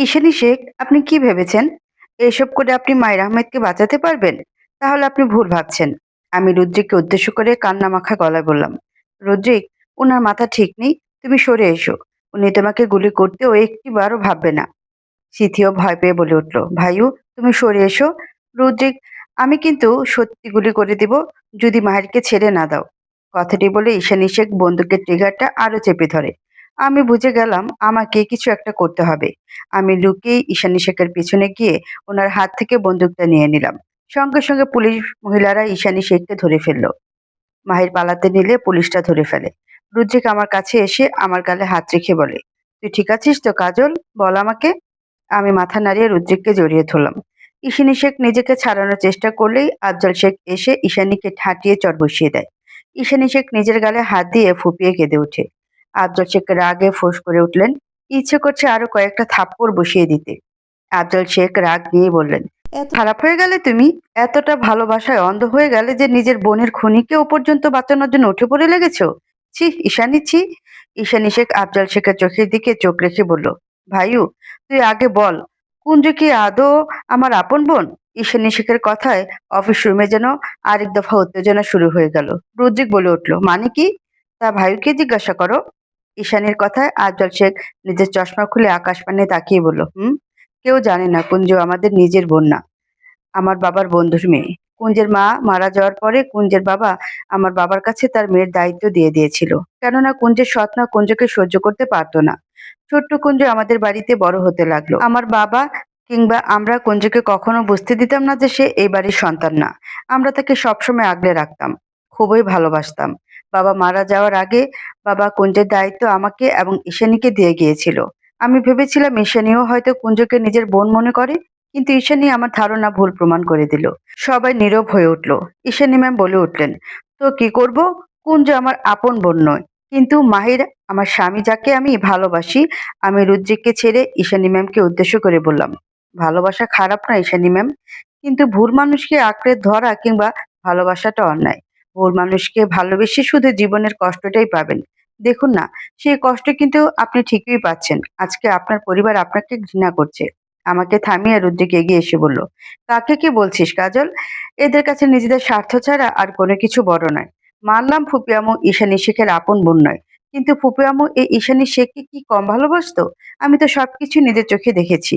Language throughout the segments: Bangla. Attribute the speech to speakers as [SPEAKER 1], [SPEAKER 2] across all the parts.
[SPEAKER 1] ঈশানী শেখ, আপনি কি ভেবেছেন এসব করে আপনি মায়ের আহমেদকে বাঁচাতে পারবেন? তাহলে আপনি ভুল ভাবছেন। আমি রুদ্রিককে উদ্দেশ্য করে কান্না মাখা গলায় বললাম, রুদ্রিক, ওনার মাথা ঠিক নেই। তুমি সরে এসো। উনি তোমাকে গুলি করতেও একটিবারও ভাববে না। সিথিও ভয় পেয়ে বলে উঠল, ভাইউ, তুমি সরে এসো। রুদ্রিক, আমি কিন্তু সত্যি গুলি করে দিব যদি মাহিরকে ছেড়ে না দাও। কথাটি বলে ঈশানী শেখ বন্দুকের ট্রিগারটা আরো চেপে ধরে। আমি বুঝে গেলাম আমাকে কিছু একটা করতে হবে। আমি লুকিয়ে ঈশানী শেখের পিছনে গিয়ে ওনার হাত থেকে বন্দুকটা নিয়ে নিলাম। সঙ্গে সঙ্গে পুলিশ মহিলারা ঈশানী শেখকে ধরে ফেললো। মাহির পালাতে নিলে পুলিশটা ধরে ফেলে। রুদ্রিক আমার কাছে এসে আমার গালে হাত রেখে বলে, তুই ঠিক আছিস তো কাজল? বল আমাকে। আমি মাথা নাড়িয়ে রুদ্রিককে জড়িয়ে ধরলাম। ঈশানী শেখ নিজেকে ছাড়ানোর চেষ্টা করলেই আফজল শেখ এসে ঈশানীকে ঠাটিয়ে চড় বসিয়ে দেয়। ঈশানী শেখ নিজের গালে হাত দিয়ে ফুপিয়ে কেঁদে ওঠে। আফজল শেখ রাগে ফোঁস করে উঠলেন, ইচ্ছে করছে আরো কয়েকটা থাপ্পড় বসিয়ে দিতে। আফজল শেখ রাগ নিয়ে বললেন, এত খারাপ হয়ে গেলে তুমি? এতটা ভালোবাসায় অন্ধ হয়ে গেলে যে নিজের বোনের খুনিকেও পর্যন্ত বাঁচানোর জন্য উঠে পড়ে লেগেছো? ছি ঈশানী, ছি। ঈশানী শেখ আফজল শেখের চোখের দিকে চোখ রেখে বলল, ভাইউ, তুই আগে বল, কুঞ্জ কি আদৌ আমার আপন বোন? ঈশানী শেখের কথায় অফিস রুমে যেন আরেক দফা উত্তেজনা শুরু হয়ে গেল। রুদ্রিক বলে উঠল, মানে কি? তা ভাইকে জিজ্ঞাসা করো। ঈশানীর কথায় আফজল শেখ নিজের চশমা খুলে আকাশ পানে তাকিয়ে বলল, কেউ জানে না কুঞ্জ আমাদের নিজের বোন না, আমার বাবার বন্ধুর মেয়ে। কুঞ্জের মা মারা যাওয়ার পরে কুঞ্জের বাবা আমার বাবার কাছে তার মেয়ের দায়িত্ব দিয়ে দিয়েছিল। কেননা কুঞ্জের সৎ মা কুঞ্জকে সহ্য করতে পারতো না। ছোট্ট কুঞ্জ আমাদের বাড়িতে বড় হতে লাগলো। আমার বাবা কিংবা আমরা কুঞ্জকে কখনো বুঝতে দিতাম না যে সে এই বাড়ির সন্তান না। আমরা তাকে সবসময় আগলে রাখতাম, খুবই ভালোবাসতাম। বাবা মারা যাওয়ার আগে বাবা কুঞ্জের দায়িত্ব আমাকে এবং ঈশানীকে দিয়ে গিয়েছিল। আমি ভেবেছিলাম ঈশানীও হয়তো কুঞ্জকে নিজের বোন মনে করে, কিন্তু ঈশানী আমার ধারণা ভুল প্রমাণ করে দিল। সবাই নীরব হয়ে উঠল। ঈশানী ম্যাম বলে উঠলেন, তো কি করব? কুঞ্জ আমার আপন বোন নয়, কিন্তু মাহির আমার স্বামী, যাকে আমি ভালোবাসি। আমি রুদ্রিককে ছেড়ে ঈশানী ম্যামকে উদ্দেশ্য করে বললাম, ভালোবাসা খারাপ না ঈশানী ম্যাম, কিন্তু ভুল মানুষকে আঁকড়ে ধরা কিংবা ভালোবাসাটা অন্যায়। ভুল মানুষকে ভালোবেসে শুধু জীবনের কষ্টটাই পাবেন। দেখুন না, সেই কষ্ট কিন্তু আপনি ঠিকই পাচ্ছেন। আজকে আপনার পরিবার আপনাকে ঘৃণা করছে। আমাকে থামিয়ে রুদ্রিক এগিয়ে এসে বলল, কাকে কি বলছিস কাজল? এদের কাছে নিজেদের স্বার্থ ছাড়া আর কোনো কিছু বড় নয়। মানলাম ফুপি আম্মু ঈশানী শেখের আপন বোন নয়, কিন্তু ফুপি আম্মু এই ঈশানী শেখকে কি কম ভালোবাসতো? আমি তো সবকিছু নিজের চোখে দেখেছি।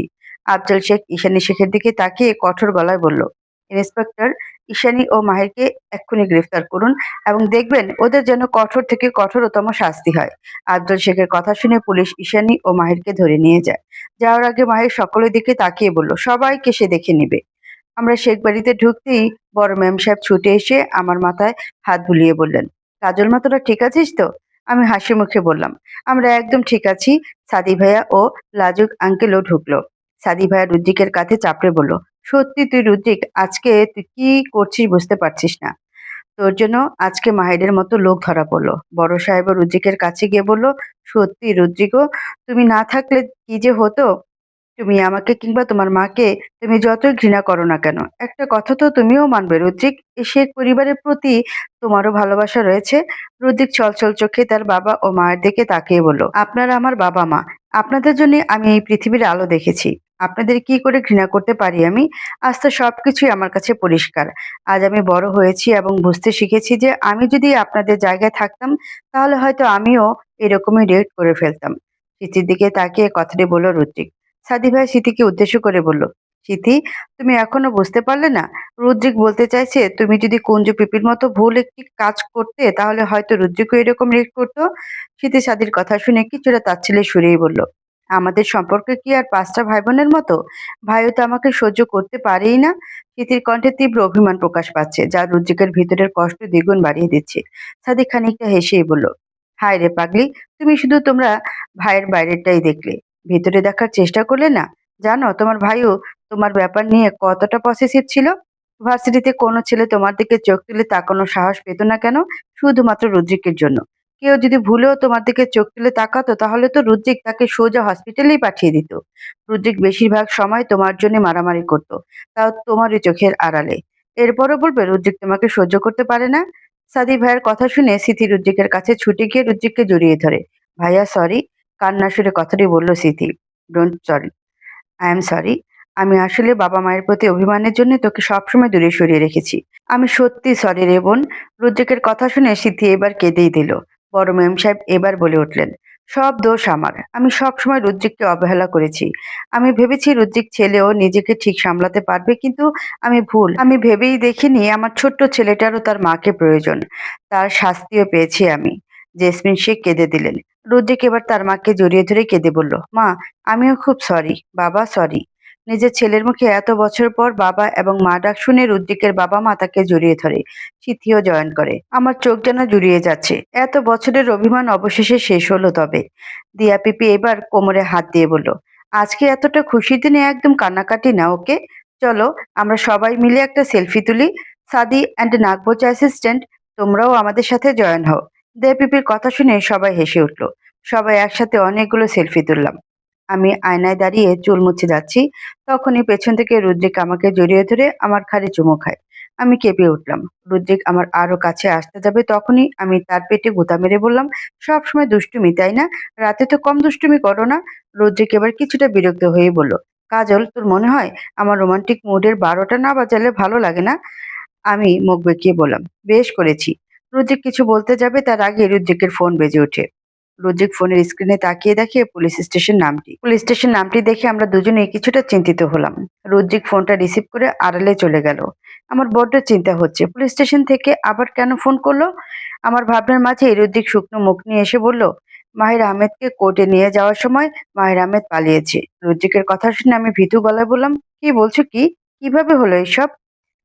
[SPEAKER 1] আফজল শেখ ঈশানী শেখের দিকে তাকিয়ে কঠোর গলায় বলল, ইন্সপেক্টর, ঈশানী ও মাহিরকে এক্ষুনি গ্রেফতার করুন এবং দেখবেন ওদের যেন কঠোর থেকে কঠোরতম শাস্তি হয়। আফজল শেখের কথা শুনে পুলিশ ঈশানী ও মাহিরকে ধরে নিয়ে যায়। যাওয়ার আগে মাহির সকলের দিকে তাকিয়ে বলল, সবাইকে সে দেখে নিবে। আমরা শেখ বাড়িতে ঢুকতেই বড় ম্যাম সাহেব ছুটে এসে আমার মাথায় হাত বুলিয়ে বললেন, কাজল মা, তোরা ঠিক আছিস তো? আমি হাসি মুখে বললাম, আমরা একদম ঠিক আছি। সাদি ভাইয়া ও লাজুক আঙ্কেলও ঢুকলো। সাদি ভাইয়া রুদ্রিকের কাঁধে চাপড়ে বলল, সত্যি তুই রুদ্রিক, আজকে তুই কি করছিস বুঝতে পারছিস না। তোর জন্য আজকে মাহিরের মতো লোক ধরা পড়লো। বড় সাহেব রুদ্রিকের কাছে গিয়ে বলল, সত্যি রুদ্রিকও, তুমি না থাকলে কি যে হতো। তুমি আমাকে কিংবা তোমার মাকে তুমি যতই ঘৃণা করো না কেন, একটা কথা তো তুমিও মানবে রুদ্রিক, এই শেখ পরিবারের প্রতি তোমারও ভালোবাসা রয়েছে। রুদ্রিক ছলছল চোখে তার বাবা ও মায়ের দিকে তাকিয়ে বলল, আপনারা আমার বাবা মা। আপনাদের জন্য আমি এই পৃথিবীর আলো দেখেছি। আপনাদের কি করে ঘৃণা করতে পারি আমি? আজ তো সবকিছুই আমার কাছে পরিষ্কার। আজ আমি বড় হয়েছি এবং বুঝতে শিখেছি যে আমি যদি আপনাদের জায়গায় থাকতাম, তাহলে হয়তো আমিও এরকমই রিয়েক্ট করে ফেলতাম। স্মৃতির দিকে তাকিয়ে কথাটি বলল রুদ্রিক। সাদি ভাই স্মৃতিকে উদ্দেশ্য করে বলল, স্মৃতি, তুমি এখনো বুঝতে পারলে না? রুদ্রিক বলতে চাইছে তুমি যদি কুঞ্জু পিপির মতো ভুল একটি কাজ করতে, তাহলে হয়তো রুদ্রিকও এরকম রিয়েক্ট করতো। স্মৃতি সাদির কথা শুনে কিছুটা তাচ্ছিল্যের সুরেই বলল, আমাদের সম্পর্ক কি আর পাঁচটা ভাই বোনের মতো? ভাইও তো আমাকে সহ্য করতে পারেই না। স্মৃতির কণ্ঠে তীব্র অভিমান প্রকাশ পাচ্ছে, যা রুদ্রিকের ভিতরের কষ্ট দ্বিগুণ বাড়িয়ে দিচ্ছে। সাদিক খানিকটা হেসেই বলল, হায় রে পাগলি, তুমি শুধু তোমরা ভাইয়ের বাইরেরটাই দেখলে, ভেতরে দেখার চেষ্টা করলে না। জানো তোমার ভাইও তোমার ব্যাপার নিয়ে কতটা পসেসিভ ছিল? ভার্সিটিতে কোনো ছেলে তোমার দিকে চোখ তুলে তাকানোর সাহস পেত না কেন? শুধুমাত্র রুদ্রিকের জন্য। কেউ যদি ভুলেও তোমার দিকে চোখ তুলে তাকাতো, তাহলে তো রুদ্রিক তাকে সোজা হসপিটালেই পাঠিয়ে দিত। রুদ্রিক বেশিরভাগ সময় তোমার জন্য মারামারি করত, তাও তোমারই চোখের আড়ালে। এরপরও বলবে রুদ্রিক তোমাকে সহ্য করতে পারে না? সাদি ভাইয়ের কথা শুনে সিথি রুদ্রিকের কাছে ছুটে গিয়ে রুদ্রিককে জড়িয়ে ধরে। ভাইয়া সরি, কান্নার সুরে কথাটি বলল Sithi. Don't sorry, I am sorry. আমি আসলে বাবা-মায়ের প্রতি অভিমানের জন্য তোকে সবসময় দূরে সরিয়ে রেখেছি। আমি সত্যি সরি রে বোন। রুদ্রিকের কথা শুনে সিথি এবার কেঁদেই দিল। বড় মেম সাহেব এবার বলে উঠলেন, সব দোষ আমার। আমি সবসময় রুদ্রিককে অবহেলা করেছি। আমি ভেবেছি রুদ্রিক ছেলেও নিজেকে ঠিক সামলাতে পারবে, কিন্তু আমি ভুল। আমি ভেবেই দেখিনি আমার ছোট্ট ছেলেটারও তার মাকে প্রয়োজন। তার শাস্তিও পেয়েছি আমি। জেসমিন শেখ কেঁদে দিলেন। রুদ্রিক এবার তার মাকে জড়িয়ে ধরে কেঁদে বলল, মা, আমিও খুব সরি। বাবা, সরি। নিজের ছেলের মুখে এত বছর পর বাবা এবং মা ডাক শুনে রুদ্রিকের বাবা মা তাকে জড়িয়ে ধরে। সিথিও জয়েন করে। আমার চোখ যেন জুড়িয়ে যাচ্ছে। এত বছরের অভিমান অবশেষে শেষ হলো তবে। দিয়া পিপি এবার কোমরে হাত দিয়ে বলল, আজকে এতটা খুশির দিনে একদম কান্নাকাটি না, ওকে? চলো আমরা সবাই মিলে একটা সেলফি তুলি। সাদি অ্যান্ড নাগবোচ অ্যাসিস্ট্যান্ট, তোমরাও আমাদের সাথে জয়েন হও। দিয়া পিপির কথা শুনে সবাই হেসে উঠল। সবাই একসাথে অনেকগুলো সেলফি তুললাম। আমি আয়নায় দাঁড়িয়ে চুল মুছে যাচ্ছি, তখনই পেছন থেকে রুদ্রিক আমাকে জড়িয়ে ধরে আমার ঘাড়ে চুমু খায়। আমি কেঁপে উঠলাম। রুদ্রিক আমার আরো কাছে আসতে যাবে, তখনই আমি তার পেটে গুঁতা মেরে বললাম, সবসময় দুষ্টুমি তাই না? রাতে তো কম দুষ্টুমি করো না? রুদ্রিক এবার কিছুটা বিরক্ত হয়ে বলল, কাজল, তোর মনে হয় আমার রোমান্টিক মুডের 12টা না বাজালে ভালো লাগে না? আমি মুখ বেঁকিয়ে বললাম, বেশ করেছি। রুদ্রিক কিছু বলতে যাবে তার আগে রুদ্রিকের ফোন বেজে ওঠে। রুদ্রিক ফোনের স্ক্রিনে তাকিয়ে দেখে পুলিশ স্টেশন নামটি দেখে আমরা দুজনেই কিছুটা চিন্তিত হলাম। রুদ্রিক ফোনটা রিসিভ করে আড়ালে চলে গেল। আমার বড্ড চিন্তা হচ্ছে, পুলিশ স্টেশন থেকে আবার কেন ফোন করলো? আমার ভাবনার মাঝে রুদ্রিক শুকনো মুখ নিয়ে এসে বলল, মাহির আহমেদকে কোর্টে নিয়ে যাওয়ার সময় মাহির আহমেদ পালিয়েছে। রুদ্রিকের কথা শুনে আমি ভীতু গলায় বললাম, কি বলছো কি? কিভাবে হলো এসব?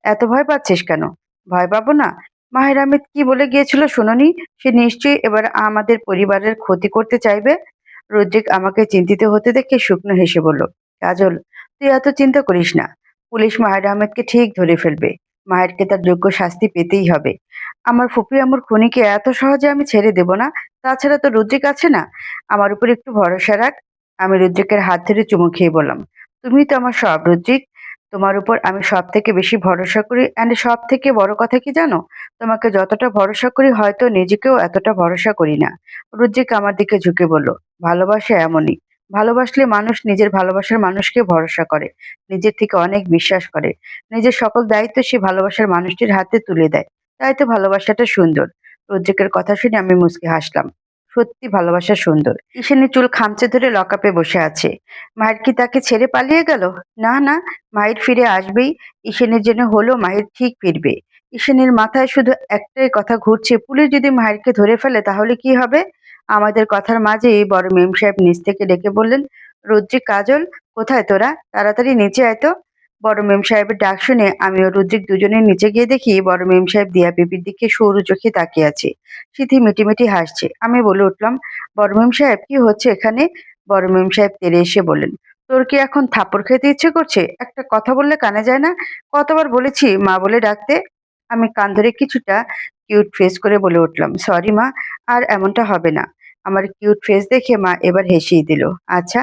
[SPEAKER 1] এত ভয় পাচ্ছিস কেন? ভয় পাবো না? মাহির আহমেদ কি বলে গিয়েছিল শুনোনি? সে নিশ্চয়ই এবার আমাদের পরিবারের ক্ষতি করতে চাইবে। রদ্রিক আমাকে চিন্তিত হতে দেখে শুকনো হেসে বলল, কাজল, তুই এত চিন্তা করিস না। পুলিশ মাহির আহমেদকে ঠিক ধরে ফেলবে। মাহিরকে তার যোগ্য শাস্তি পেতেই হবে। আমার ফুপি আমার খুনিকে এত সহজে আমি ছেড়ে দেব না। তাছাড়া তো রুদ্রিক আছে না? আমার উপর একটু ভরসা রাখ। আমি রুদ্রিকের হাত ধরে চুমু খেয়ে বললাম, তুমিই তো আমার সব রুদ্রিক। তোমার উপর আমি সবথেকে বেশি ভরসা করি, অ্যান্ড সবথেকে বড় কথা কি জানো? তোমাকে যতটা ভরসা করি হয়তো নিজেকেও এতটা ভরসা করি না। রুদ্রিক আমার দিকে ঝুঁকে বলল, ভালোবাসা এমনই। ভালোবাসলে মানুষ নিজের ভালোবাসার মানুষকে ভরসা করে, নিজের থেকে অনেক বিশ্বাস করে, নিজের সকল দায়িত্ব সে ভালোবাসার মানুষটির হাতে তুলে দেয়। তাই তো ভালোবাসাটা সুন্দর। রুদ্রিকের কথা শুনে আমি মুচকি হাসলাম। সত্যি ভালোবাসা সুন্দর। ঈশানী চুল খামচে ধরে লকআপে বসে আছে। মাহির কি তাকে ছেড়ে পালিয়ে গেল? না, না, মাহির ফিরে আসবেই। ঈশানীর জন্য হলেও মাহির ঠিক ফিরবে। ঈশানীর মাথায় শুধু একটাই কথা ঘুরছে, পুলিশ যদি মাহিরকে ধরে ফেলে তাহলে কি হবে? আমাদের কথার মাঝেই বড় মেম সাহেব নিচ থেকে ডেকে বললেন, রুদ্রিক, কাজল, কোথায় তোরা? তাড়াতাড়ি নিচে আয় তো। বড় মেম সাহেবের ডাক শুনে আমি ও রুদ্রিক দুজনে নিচে গিয়ে দেখি বড় মেম সাহেব দিয়া পিপির দিকে সরু চোখে তাকিয়ে আছে। সিথি মিটিমিটি হাসছে। আমি বলে উঠলাম, বড় মেম সাহেব, কি হচ্ছে এখানে? বড় মেম সাহেব তেড়ে এসে বললেন, তোর কি এখন থাপ্পড় খেতে ইচ্ছে করছে? একটা কথা বললে কানে যায় না? কতবার বলেছি মা বলে ডাকতে? আমি কান ধরে কিছুটা কিউট ফেস করে বলে উঠলাম, সরি মা, আর এমনটা হবে না। আমার কিউট ফেস দেখে মা এবার হেসেই দিল। আচ্ছা,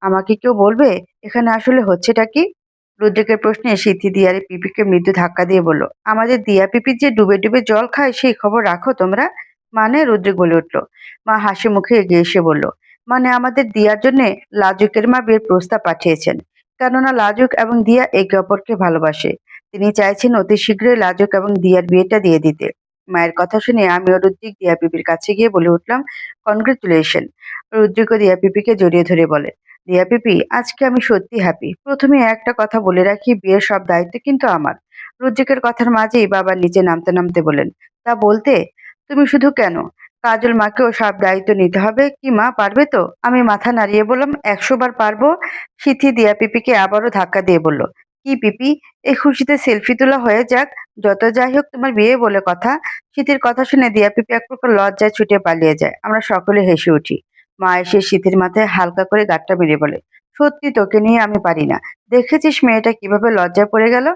[SPEAKER 1] আমাকে কেউ বলবে এখানে আসলে হচ্ছেটা কি? রুদ্রিকের প্রশ্নে সিথি দিয়ার পিপিকে মৃদু ধাক্কা দিয়ে বলল, আমাদের দিয়া পিপি যে ডুবে ডুবে জল খায় সেই খবর রাখো তোমরা? মানে? রুদ্রিক বলে উঠল। মা হাসি মুখে এগিয়ে এসে বলল, মানে আমাদের দিয়ার জন্য লাজুকের মা বিয়ের প্রস্তাব পাঠিয়েছেন। কেননা লাজুক এবং দিয়া একে অপরকে ভালোবাসে। তিনি চাইছেন অতি শীঘ্রই লাজুক এবং দিয়ার বিয়েটা দিয়ে দিতে। মায়ের কথা শুনে আমি ও রুদ্রিক দিয়া পিপির কাছে গিয়ে বলে উঠলাম, কনগ্রেচুলেশন। রুদ্রিক ও দিয়া পিপিকে জড়িয়ে ধরে বলে, দিয়া পিপি, আজকে আমি সত্যি হ্যাপি। প্রথমে একটা কথা বলে রাখি, বিয়ের সব দায়িত্ব কিন্তু আমার। রুদ্রিকের কথার মাঝেই বাবা নিচে নামতে নামতে বলেন, তা বলতে? তুমি শুধু কেন, কাজল মাকেও সব দায়িত্ব নিতে হবে কি মা, পারবে তো? আমি মাথা নাড়িয়ে বললাম, 100 বার পারবো। সিথি দিয়া পিপিকে আবারও ধাক্কা দিয়ে বলল, কি পিপি, এই খুশিতে সেলফি তোলা হয়ে যাক। যত যাই হোক তোমার বিয়ে বলে কথা। সিথির কথা শুনে দিয়া পিপি এক প্রকার লজ্জায় ছুটে পালিয়ে যায়। আমরা সকলে হেসে উঠি। মা এসে সিথির মাথায় হালকা করে গাঁটটা মেরে বলে, সত্যি তোকে নিয়ে আমি পারি না। দেখেছিস মেয়েটা কিভাবে লজ্জায় পড়ে গেল?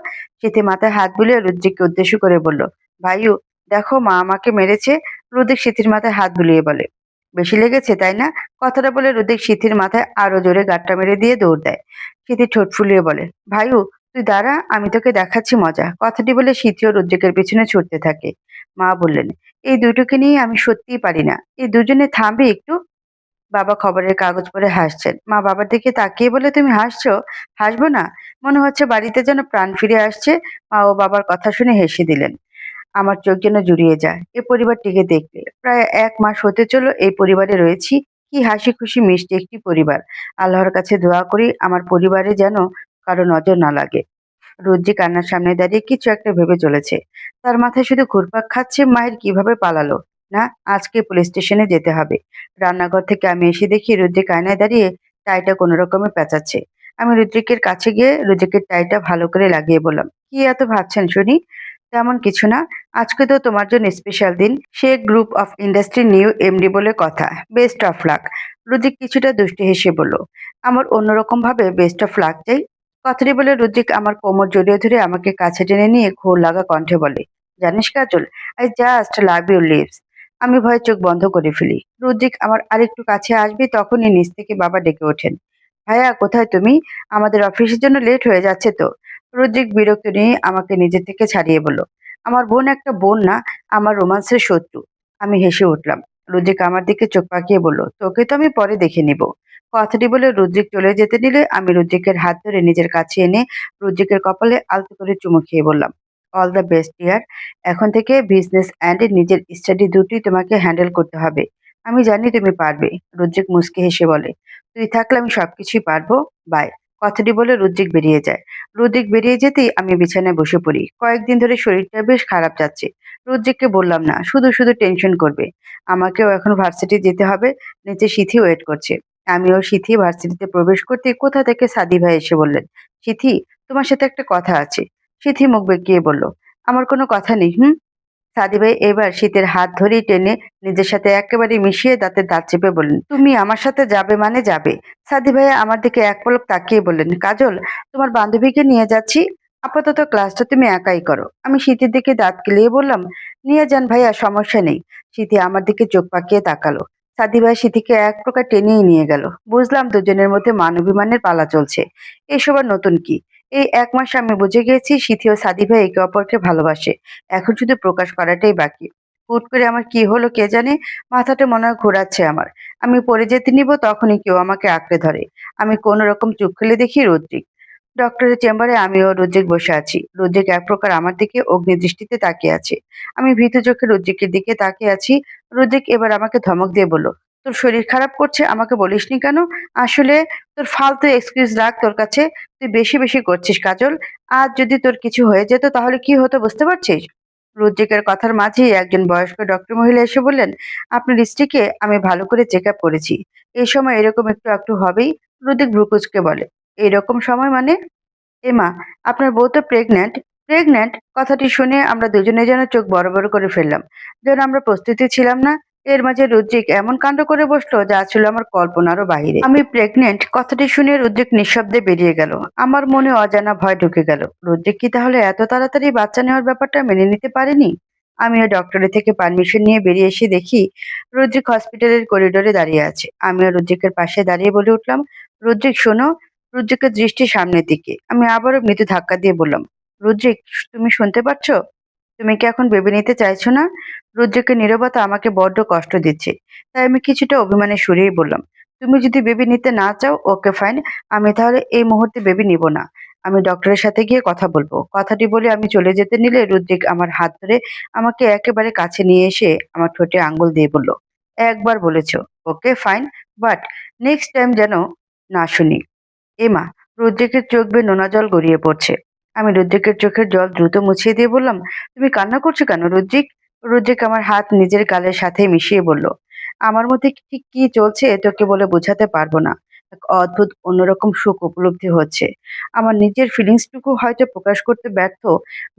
[SPEAKER 1] সিথি মাথায় হাত বুলিয়ে রুদ্রিককে উদ্দেশ্য করে বলল, ভাইউ, দেখো মা আমাকে মেরেছে। রুদ্রিক সিথির মাথায় হাত বুলিয়ে বলে, বেশি লেগেছে তাই না? কথাটা বলে রুদ্রিক সিথির মাথায় আরো জোরে গাঁটটা মেরে দিয়ে দৌড় দেয়। সিথি ঠোঁট ফুলিয়ে বলে, ভাইউ, তুই দাঁড়া, আমি তোকে দেখাচ্ছি মজা। কথাটি বলে সিথি ও রুদ্রিকের পিছনে ছুটতে থাকে। মা বললেন, এই দুটোকে নিয়ে আমি সত্যিই পারি না। এই দুজনে থামবে একটু? বাবা খবরের কাগজ পড়ে হাসছেন। মা বাবার দিকে তাকিয়ে বলে, তুমি হাসছো? হাসবো না? মনে হচ্ছে বাড়িতে যেন প্রাণ ফিরে আসছে। মা ও বাবার কথা শুনে হেসে দিলেন। আমার চোখ যেন জুড়িয়ে যায় এ পরিবারটিকে দেখলে। প্রায় ১ মাস হতে চলল এই পরিবারে রয়েছি। কি হাসি খুশি মিষ্টি একটি পরিবার। আল্লাহর কাছে দোয়া করি আমার পরিবারে যেন কারো নজর না লাগে। রোজি কান্নার সামনে দাঁড়িয়ে কিছু একটা ভেবে চলেছে। তার মাথায় শুধু ঘুরপাক খাচ্ছে মাহির কিভাবে পালালো। না, আজকে পুলিশ স্টেশনে যেতে হবে। রান্নাঘর থেকে আমি এসে দেখি রুদ্রিক আয়নায় দাঁড়িয়ে টাইটা কোনো রকমে পেঁচাচ্ছে। আমি রুদ্রিকের কাছে গিয়ে রুদ্রিকের টাইটা ভালো করে লাগিয়ে বললাম, কি এত ভাবছেন শুনি? তেমন কিছু না। আজকে তো তোমার জন্য স্পেশাল দিন। সে group of industry new MD বলে কথা। Best of luck. রুদ্রিক কিছুটা দুষ্টু হেসে বলল, আমার অন্যরকম ভাবে বেস্ট অফ লাক চাই। কথাটি বলে রুদ্রিক আমার কোমর জড়িয়ে ধরে আমাকে কাছে টেনে নিয়ে ঘোর লাগা কণ্ঠে বলে, জানিস Kajal, I just love your lips. আমি ভয়ে চোখ বন্ধ করে ফেলি। রুদ্রিক আমার আরেকটু কাছে আসবে তখনই নিচ থেকে বাবা ডেকে ওঠেন, ভাইয়া কোথায় তুমি? আমাদের অফিসের জন্য লেট হয়ে যাচ্ছে তো। রুদ্রিক বিরক্ত নিয়ে আমাকে নিজে থেকে ছাড়িয়ে বলল, আমার বোন একটা বোন না, আমার রোমান্সের শত্রু। আমি হেসে উঠলাম। রুদ্রিক আমার দিকে চোখ পাকিয়ে বলল, তোকে তো আমি পরে দেখে নিব। কথাটি বলে রুদ্রিক চলে যেতে নিলে আমি রুদ্রিকের হাত ধরে নিজের কাছে এনে রুদ্রিকের কপালে আলতো করে চুমু খেয়ে বললাম, অল দ্য বেস্ট ইয়ার। এখন থেকে বিজনেস অ্যান্ড নিজের স্টাডি দুটি তোমাকে হ্যান্ডেল করতে হবে। আমি জানি তুমি পারবে। রুদ্রিক মুচকি হেসে বলে, তুই থাকলে আমি সবকিছুই পারবো। বাই। কথাটি বলে রুদ্রিক বেরিয়ে যায়। রুদ্রিক বেরিয়ে যেতেই আমি বিছানায় বসে পড়ি। কয়েকদিন ধরে শরীরটা বেশ খারাপ যাচ্ছে। রুদ্রিককে বললাম না, শুধু শুধু টেনশন করবে। আমাকেও এখন ভার্সিটি যেতে হবে। নিচে সিথি ওয়েট করছে। আমিও সিথি ভার্সিটিতে প্রবেশ করতে কোথা থেকে সাদি ভাই এসে বললেন, সিথি, তোমার সাথে একটা কথা আছে। সিথি মুখ বেঁকিয়ে বলল, আমার কোনো কথা নেই। হুম। সাদি ভাই এবার শীতের হাত ধরেই টেনে নিজের সাথে একেবারে মিশিয়ে দাঁতে দাঁত চেপে বললেন, তুমি আমার সাথে যাবে মানে যাবে। সাদি ভাইয়া আমার দিকে এক পলক তাকিয়ে বললেন, কাজল, তোমার বান্ধবীকে নিয়ে যাচ্ছি। আপাতত ক্লাসটা তুমি একাই করো। আমি শীতের দিকে দাঁত কেলিয়ে বললাম, নিয়ে যান ভাইয়া, সমস্যা নেই। শীতে আমার দিকে চোখ পাকিয়ে তাকালো। সাদি ভাই শীতিকে এক প্রকার টেনেই নিয়ে গেল। বুঝলাম দুজনের মধ্যে মানবিমানের পালা চলছে। এসব আর নতুন কি? এই ১ মাসে আমি বুঝে গিয়েছি সিথি ও সাদি ভাই একে অপরকে ভালোবাসে। এখন শুধু প্রকাশ করাটাই বাকি। হুট করে আমার কি হলো কে জানে, মাথাটা মনে হয় ঘোরাচ্ছে আমার। আমি পড়ে যেতে নিব তখনই কেউ আমাকে আঁকড়ে ধরে। আমি কোনো রকম চোখ খুলে দেখি রুদ্রিক। ডক্টরের চেম্বারে আমি ও রুদ্রিক বসে আছি। রুদ্রিক এক প্রকার আমার দিকে অগ্নিদৃষ্টিতে তাকিয়ে আছে। আমি ভীতু চোখে রুদ্রিকের দিকে তাকিয়ে আছি। রুদ্রিক এবার আমাকে ধমক দিয়ে বলল, তোর শরীর খারাপ করছে, আমাকে বলিসনি কেন? আসলে তোর ফালতু এক্সকিউজ রাখ তোর কাছে। তুই বেশি বেশি করছিস কাজল। আজ যদি তোর কিছু হয়ে যেত তাহলে কি হতো বুঝতে পারছিস? রুদ্রিকের কথার মাঝেই একজন বয়স্ক ডক্টর মহিলা এসে বললেন, আপনার স্ত্রীকে আমি ভালো করে চেক আপ করেছি। এই সময় এরকম একটু একটু হবেই। রুদ্রিক ভ্রু কুঁচকে বলে, এইরকম সময় মানে? এমা, আপনার বউ তো প্রেগন্যান্ট। প্রেগন্যান্ট কথাটি শুনে আমরা দুজনে যেন চোখ বড় বড় করে ফেললাম। যেন আমরা প্রস্তুতি ছিলাম না। এর মাঝে রুদ্রিক এমন কাণ্ড করে বসলো যা ছিল আমার কল্পনারও বাহিরে। আমি প্রেগনেন্ট কথাটি শুনে রুদ্রিক নিঃশব্দে বেরিয়ে গেল। আমার মনে অজানা ভয় ঢুকে গেল। রুদ্রিক কি তাহলে এত তাড়াতাড়ি বাচ্চা নেওয়ার ব্যাপারটা মেনে নিতে পারেনি? আমিও ডক্টরের থেকে পারমিশন নিয়ে বেরিয়ে এসে দেখি রুদ্রিক হসপিটালের করিডোরে দাঁড়িয়ে আছে। আমিও রুদ্রিকের পাশে দাঁড়িয়ে বলে উঠলাম, রুদ্রিক শোনো। রুদ্রিকের দৃষ্টি সামনের দিকে। আমি আবারও মৃদু ধাক্কা দিয়ে বললাম, রুদ্রিক, তুমি শুনতে পাচ্ছ? তুমি কি এখন বেবি নিতে চাইছো না? রুদ্রিকের নীরবতা আমাকে বড্ড কষ্ট দিচ্ছে। তাই আমি কিছুটা অভিমানে সুরেই বললাম, তুমি যদি বেবি নিতে না চাও ওকে ফাইন। আমি তাহলে এই মুহূর্তে বেবি নিব না। আমি ডক্টরের সাথে গিয়ে কথা বলবো। কথাটি বলে আমি চলে যেতে নিলে রুদ্রিক আমার হাত ধরে আমাকে একেবারে কাছে নিয়ে এসে আমার ঠোঁটে আঙ্গুল দিয়ে বলল, একবার বলেছো okay fine, but next time যেন না শুনি। এমা, রুদ্রিকের চোখ বেয়ে নোনা জল গড়িয়ে পড়ছে। আমি রুদ্রিকের চোখের জল দ্রুত মুছিয়ে দিয়ে বললাম, তুমি কান্না করছো কেন রুদ্রিক? রুদ্রিক আমার হাত নিজের গালের সাথে মিশিয়ে বলল, আমার মধ্যে ঠিক কি চলছে তোকে বলে বোঝাতে পারবো না। এক অদ্ভুত অন্যরকম সুখ উপলব্ধি হচ্ছে। আমার নিজের ফিলিংসটুকু হয়তো প্রকাশ করতে ব্যর্থ।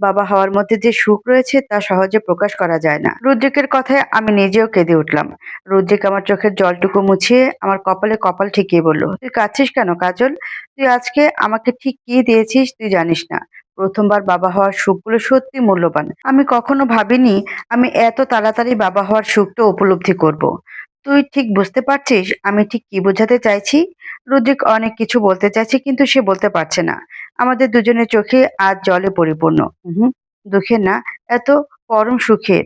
[SPEAKER 1] বাবা হওয়ার মধ্যে যে সুখ রয়েছে তা সহজে প্রকাশ করা যায় না। রুদ্রিকের কথায় আমি নিজেও কেঁদে উঠলাম। রুদ্রিক আমার চোখের জলটুকু মুছিয়ে আমার কপালে কপাল ঠেকিয়ে বলল, তুই কাঁদছিস কেন কাজল? তুই আজকে আমাকে ঠিক কি দিয়েছিস তুই জানিস না। প্রথমবার বাবা হওয়ার সুখগুলো সত্যি মূল্যবান। আমি কখনো ভাবিনি আমি এত তাড়াতাড়ি বাবা হওয়ার সুখটা উপলব্ধি করব। তুই ঠিক বুঝতে পারছিস আমি ঠিক কি বোঝাতে চাইছি? রুদ্রিক অনেক কিছু বলতে চাইছে কিন্তু সে বলতে পারছে না। আমাদের দুজনের চোখে আজ জলে পরিপূর্ণ। হুম, দুঃখের না, এত পরম সুখের।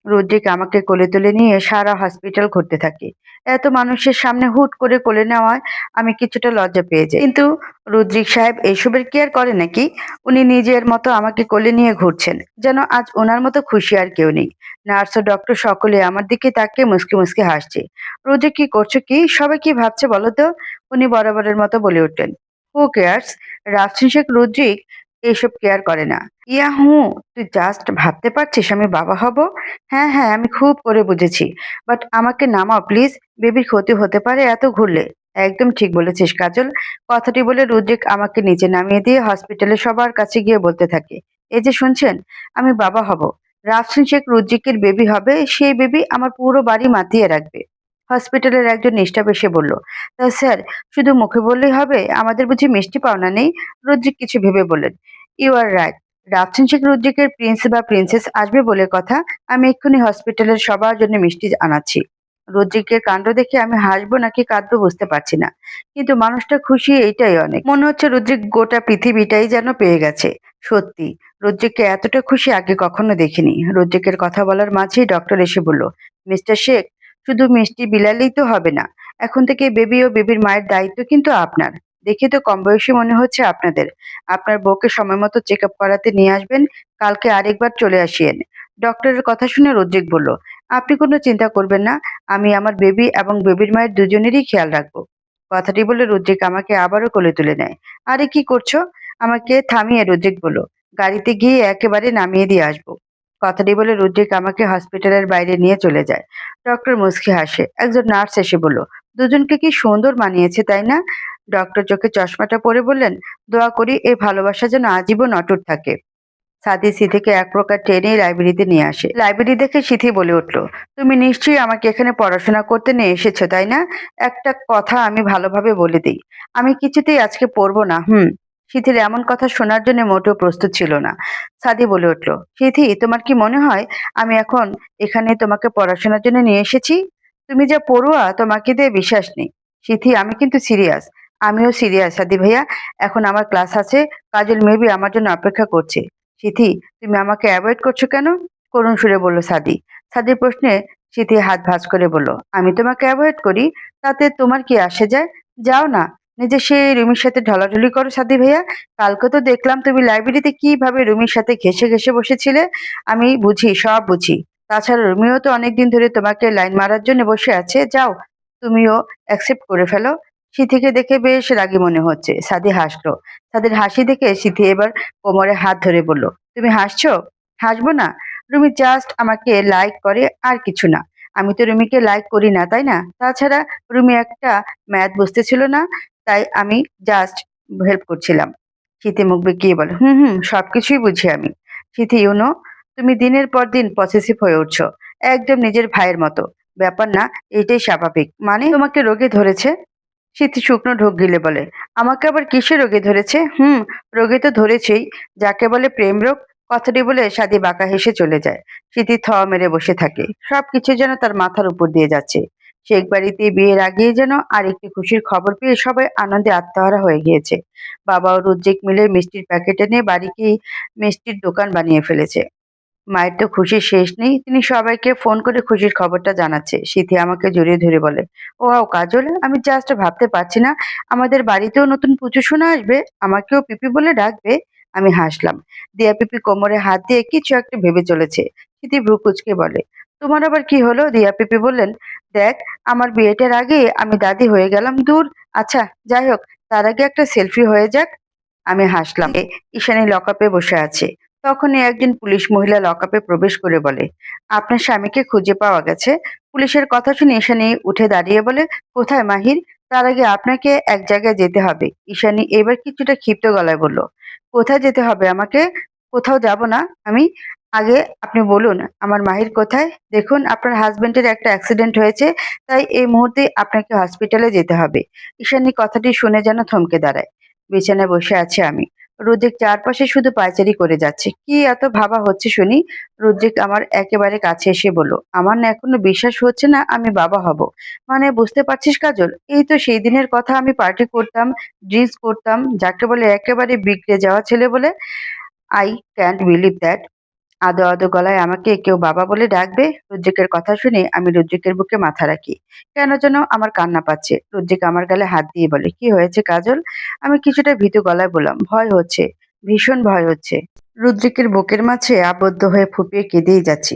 [SPEAKER 1] রোদ্রিক আমাকে কোলে তুলে নিয়ে সারা হসপিটাল ঘুরতে থাকে। এত মানুষের সামনে হুট করে কোলে নেওয়ায় আমি কিছুটা লজ্জা পেয়ে যাই। কিন্তু রুদ্রিক সাহেব এসবের কেয়ার করে নাকি? উনি নিজের মতো আমাকে কোলে নিয়ে ঘুরছেন, যেন আজ ওনার মতো খুশি আর কেউ নেই। নার্স ও ডক্টর সকলে আমার দিকে তাকিয়ে মুসকে মুসকে হাসছে। রোদ্রিক, কি করছো কি? সবাই কি ভাবছে বলো তো? উনি বরাবরের মতো বলে উঠলেন, হু কেয়ার্স? রাফসান শেখ রুদ্রিক এইসব কেয়ার করে না। ইয়াহু, তুই জাস্ট ভাবতে পারছিস আমি বাবা হব? হ্যাঁ, হ্যাঁ, আমি খুব করে বুঝেছি। বাট আমাকে নামাও প্লিজ। বেবির ক্ষতি হতে পারে এত ঘুরলে। একদম ঠিক বলেছিস কাজল। কথাটি বলে রুদ্রিক আমাকে নিচে নামিয়ে দিয়ে হসপিটালে সবার কাছে গিয়ে বলতে থাকে, এই যে শুনছেন, আমি বাবা হব। রাফসান শেখ রুদ্রিকের বেবি হবে, সেই বেবি আমার পুরো বাড়ি মাতিয়ে রাখবে। হসপিটালের একজন নিষ্ঠা এসে বলল, তা স্যার, শুধু মুখে বললেই হবে? আমাদের বুঝি মিষ্টি পাওনা নেই? রুদ্রিক কিছু ভেবে বললেন, you are right. Rafsan Sheikh রুদ্রিকের প্রিন্স বা প্রিন্সেস আসবে বলে কথা। আমি এক্ষুনি হসপিটালের সবার জন্য মিষ্টি আনাচ্ছি। রুদ্রিকের কাণ্ড দেখে আমি হাসবো নাকি কাঁদবো বুঝতে পারছি না, কিন্তু মানুষটা খুশি এইটাই অনেক। মনে হচ্ছে রুদ্রিক গোটা পৃথিবীটাই যেন পেয়ে গেছে। সত্যি, রুদ্রিককে এতটা খুশি আগে কখনো দেখিনি। রুদ্রিকের কথা বলার মাঝেই ডক্টর এসে বলল, মিস্টার শেখ, শুধু মিষ্টি বিলালেই তো হবে না। এখন থেকে বেবি ও বেবির মায়ের দায়িত্ব কিন্তু আপনার। দেখে তো কম বয়সী মনে হচ্ছে আপনাদের। আপনার বউকে সময় মতো চেক আপ করাতে নিয়ে আসবেন। কালকে আরেকবার চলে আসিয়েন। ডক্টরের কথা শুনে রদ্রিক বলল, আপনি কোনো চিন্তা করবেন না। আমি আমার বেবি এবং বেবির মায়ের দুজনেরই খেয়াল রাখবো। কথাটি বলে রদ্রিক আমাকে আবারও কোলে তুলে নেয়। আরে কি করছো? আমাকে থামিয়ে রদ্রিক বলল, গাড়িতে গিয়ে একেবারে নামিয়ে দিয়ে আসবো। কথাটি বলে রদ্রিক আমাকে হসপিটালের বাইরে নিয়ে চলে যায়। ডক্টর মুচকি হাসে। একজন নার্স এসে বলল, দুজনকে কি সুন্দর মানিয়েছে তাই না? ডক্টর চোখে চশমাটা পরে বললেন, দোয়া করি এই ভালোবাসা যেন আজীবন অটুট থাকে। সাথী সিথিকে এক প্রকার টেনে লাইব্রেরিতে নিয়ে আসে। লাইব্রেরি দেখে সিথি বলে উঠল, তুমি নিশ্চয়ই আমাকে এখানে পড়াশোনা করতে নিয়ে এসেছো তাই না? একটা কথা আমি ভালোভাবে বলে দিই, আমি কিছুতেই আজকে পড়বো না। সিথির এমন কথা শোনার জন্য মোটেও প্রস্তুত ছিল না। সাদি বলে উঠল, সিথি, তোমার কি মনে হয় আমি এখন এখানে তোমাকে পড়াশোনার জন্য নিয়ে এসেছি? তুমি যা পড়ুয়া, তোমাকে দিয়ে বিশ্বাস নেই। সিথি, আমি কিন্তু সিরিয়াস। আমিও সিরিয়াস সাদি ভাইয়া। এখন আমার ক্লাস আছে। কাজল মেবি আমার জন্য অপেক্ষা করছে। সিথি, তুমি আমাকে অ্যাভয়েড করছো কেন? করুণ সুরে বলল সাদি। সাদির প্রশ্নে সিথি হাত ভাঁজ করে বলল, আমি তোমাকে অ্যাভয়েড করি? তাতে তোমার কি আসে যায়? যাও না, নিজে সেই রুমির সাথে ঢলাঢলি করো সাদি ভাইয়া। কালকে তো দেখলাম তুমি লাইব্রেরিতে কিভাবে রুমির সাথে ঘেসে ঘেসে বসেছিলে। আমি বুঝি, সব বুঝি। তাছাড়া রুমিও তো অনেকদিন ধরে তোমাকে লাইন মারার জন্য বসে আছে। যাও, তুমিও অ্যাকসেপ্ট করে ফেলো। সিথিকে দেখে বেশ রাগী মনে হচ্ছে। সাদি হাসলো। সাদির হাসি দেখে সিথি এবার কোমরে হাত ধরে বলল, তুমি হাসছো? হাসবো না? রুমি জাস্ট আমাকে লাইক করে, আর কিছু না। আমি তো রুমিকে লাইক করি না, তাই না? তাছাড়া রুমি একটা ম্যাথ বুঝতেছিল না, তাই আমি জাস্ট হেল্প করছিলাম। সিথি মুখ বেঁকিয়ে বলে, সবকিছুই বুঝি আমি। সিথি, ইউনো, তুমি দিনের পর দিন পসেসিভ হয়ে উঠছো, একদম নিজের ভাইয়ের মতো। ব্যাপার না, এটাই স্বাভাবিক। মানে তোমাকে রোগে ধরেছে? সিথি শুকনো ঢোক গিলে বলে, আমাকে আবার কিসে রোগে ধরেছে? রোগে তো ধরেছেই, যাকে বলে প্রেম রোগ। কথাটি বলে সাদি বাঁকা হেসে চলে যায়। স্মৃতি থ মেরে বসে থাকে। সবকিছু যেন তার মাথার উপর দিয়ে যাচ্ছে। শেখ বাড়িতে বিয়ের আগেই যেন আর একটি খুশির খবর পেয়ে সবাই আনন্দে আত্মহারা হয়ে গিয়েছে। বাবা ও রুদ্রিক মিলে মিষ্টির প্যাকেট এনে বাড়িকেই মিষ্টির দোকান বানিয়ে ফেলেছে। মায়ের তো খুশির শেষ নেই। তিনি সবাইকে ফোন করে খুশির খবরটা জানাচ্ছে। সিথি আমাকে জড়িয়ে ধরে বলে, ওয়াও কাজল, আমি জাস্ট ভাবতে পারছি না আমাদের বাড়িতেও নতুন পুচু সোনা আসবে, আমাকেও পিপি বলে ডাকবে। আমি হাসলাম। দিয়া পিপি কোমরে হাত দিয়ে কিছু একটা ভেবে চলেছে। সিথি ভ্রু কুচকে বলে, তোমার আবার কি হলো? দিয়া পিপি বললেন, দেখ, আমার বিয়েটার আগে আমি দাদি হয়ে গেলাম। দূর, আচ্ছা যাই হোক, তার আগে একটা সেলফি হয়ে যাক। আমি হাসলাম। ঈশানী লকআপে বসে আছে। তখনই একজন পুলিশ মহিলা লকআপে প্রবেশ করে বলে, আপনার স্বামীকে খুঁজে পাওয়া গেছে। পুলিশের কথা শুনে ঈশানী উঠে দাঁড়িয়ে বলে, কোথায় মাহির? তার আগে আপনাকে এক জায়গায় যেতে হবে। ঈশানী এবার কিছুটা ক্ষিপ্ত গলায় বলল, কোথায় যেতে হবে আমাকে? কোথাও যাব না আমি। আগে আপনি বলুন আমার মাহির কোথায়? দেখুন, আপনার হাজবেন্ডের একটা অ্যাক্সিডেন্ট হয়েছে, তাই এই মুহূর্তে আপনাকে হসপিটালে যেতে হবে। ঈশানী কথাটি শুনে যেন থমকে দাঁড়ায়। বিছানায় বসে আছি আমি। রুদ্রিক চারপাশে শুধু পায়চারি করে যাচ্ছে। কি এত ভাবা হচ্ছে শুনি? রুদ্রিক আমার একেবারে কাছে এসে বলল, আমার না এখনো বিশ্বাস হচ্ছে না আমি বাবা হব। মানে বুঝতে পারছিস কাজল, এই তো সেই দিনের কথা, আমি পার্টি করতাম, ড্রিঙ্কস করতাম, যাকে বলে একেবারে বিগড়ে যাওয়া ছেলে বলে। I can't believe that. আদো আদো গলায় আমাকে কেউ বাবা বলে ডাকবে। রুদ্রিকের কথা শুনে আমি রুদ্রিকের বুকে মাথা রাখি। কেন যেন আমার কান্না পাচ্ছে। রুদ্রিক আমার গালে হাত দিয়ে বলে, কি হয়েছে কাজল? আমি কিছুটা ভীতু গলায় বললাম, ভয় হচ্ছে, ভীষণ ভয় হচ্ছে। রুদ্রিকের বুকের মাঝে আবদ্ধ হয়ে ফুঁপিয়ে কেঁদেই যাচ্ছি।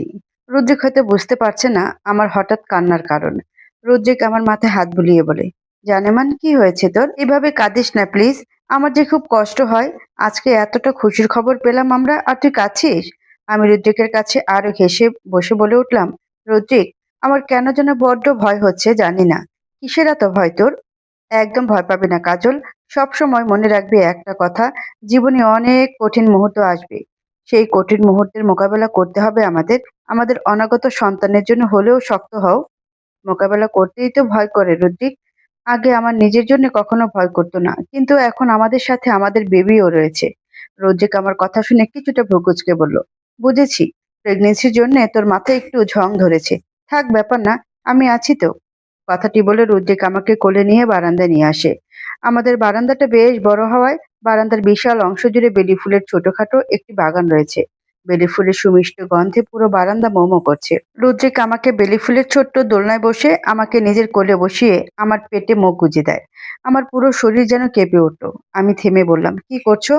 [SPEAKER 1] রুদ্রিক হয়তো বুঝতে পারছে না আমার হঠাৎ কান্নার কারণ। রুদ্রিক আমার মাথায় হাত বুলিয়ে বলে, জানেমান কি হয়েছে তোর? এভাবে কাঁদিস না প্লিজ। আমার যে খুব কষ্ট হয়। আজকে এতটা খুশির খবর পেলাম আমরা, আর তুই কাঁদছিস? আমি রুদ্রিকের কাছে আরো ঘেঁষে বসে বলে উঠলাম, রুদ্রিক, আমার কেন যেন বড্ড ভয় হচ্ছে, জানি না। কিসের এত ভয় তোর? একদম ভয় পাবি না কাজল। সব সময় মনে রাখবি একটা কথা, জীবনে অনেক কঠিন মুহূর্ত আসবে। সেই কঠিন মুহূর্তের মোকাবেলা করতে হবে আমাদের। আমাদের অনাগত সন্তানের জন্য হলেও শক্ত হও। মোকাবেলা করতেই তো ভয় করে রুদ্রিক। আগে আমার নিজের জন্য কখনো ভয় করতো না, কিন্তু এখন আমাদের সাথে আমাদের বেবিও রয়েছে। রোজিক আমার কথা শুনে কিছুটা ভ্রুকুচকে বলল, বুঝেছি, প্রেগনেন্সির জন্য তোর মাথায় একটু ঝং ধরেছে। থাক, ব্যাপার না, আমি আছি তো। কথাটি বলে রোজিক আমাকে কোলে নিয়ে বারান্দায় নিয়ে আসে। আমাদের বারান্দাটা বেশ বড় হওয়ায় বারান্দার বিশাল অংশ জুড়ে বেলি ফুলের ছোটখাটো একটি বাগান রয়েছে। বেলি ফুলের সুমিষ্ট গন্ধে পুরো বারান্দা মোমো করছে। রুদ্রিক আমাকে বেলি ফুলের ছোট্ট দোলনায় বসে আমাকে নিজের কোলে বসিয়ে আমার পেটে মুখ গুজে দেয়। আমার পুরো শরীর যেন কেঁপে উঠলো। আমি থেমে বললাম, কি করছো?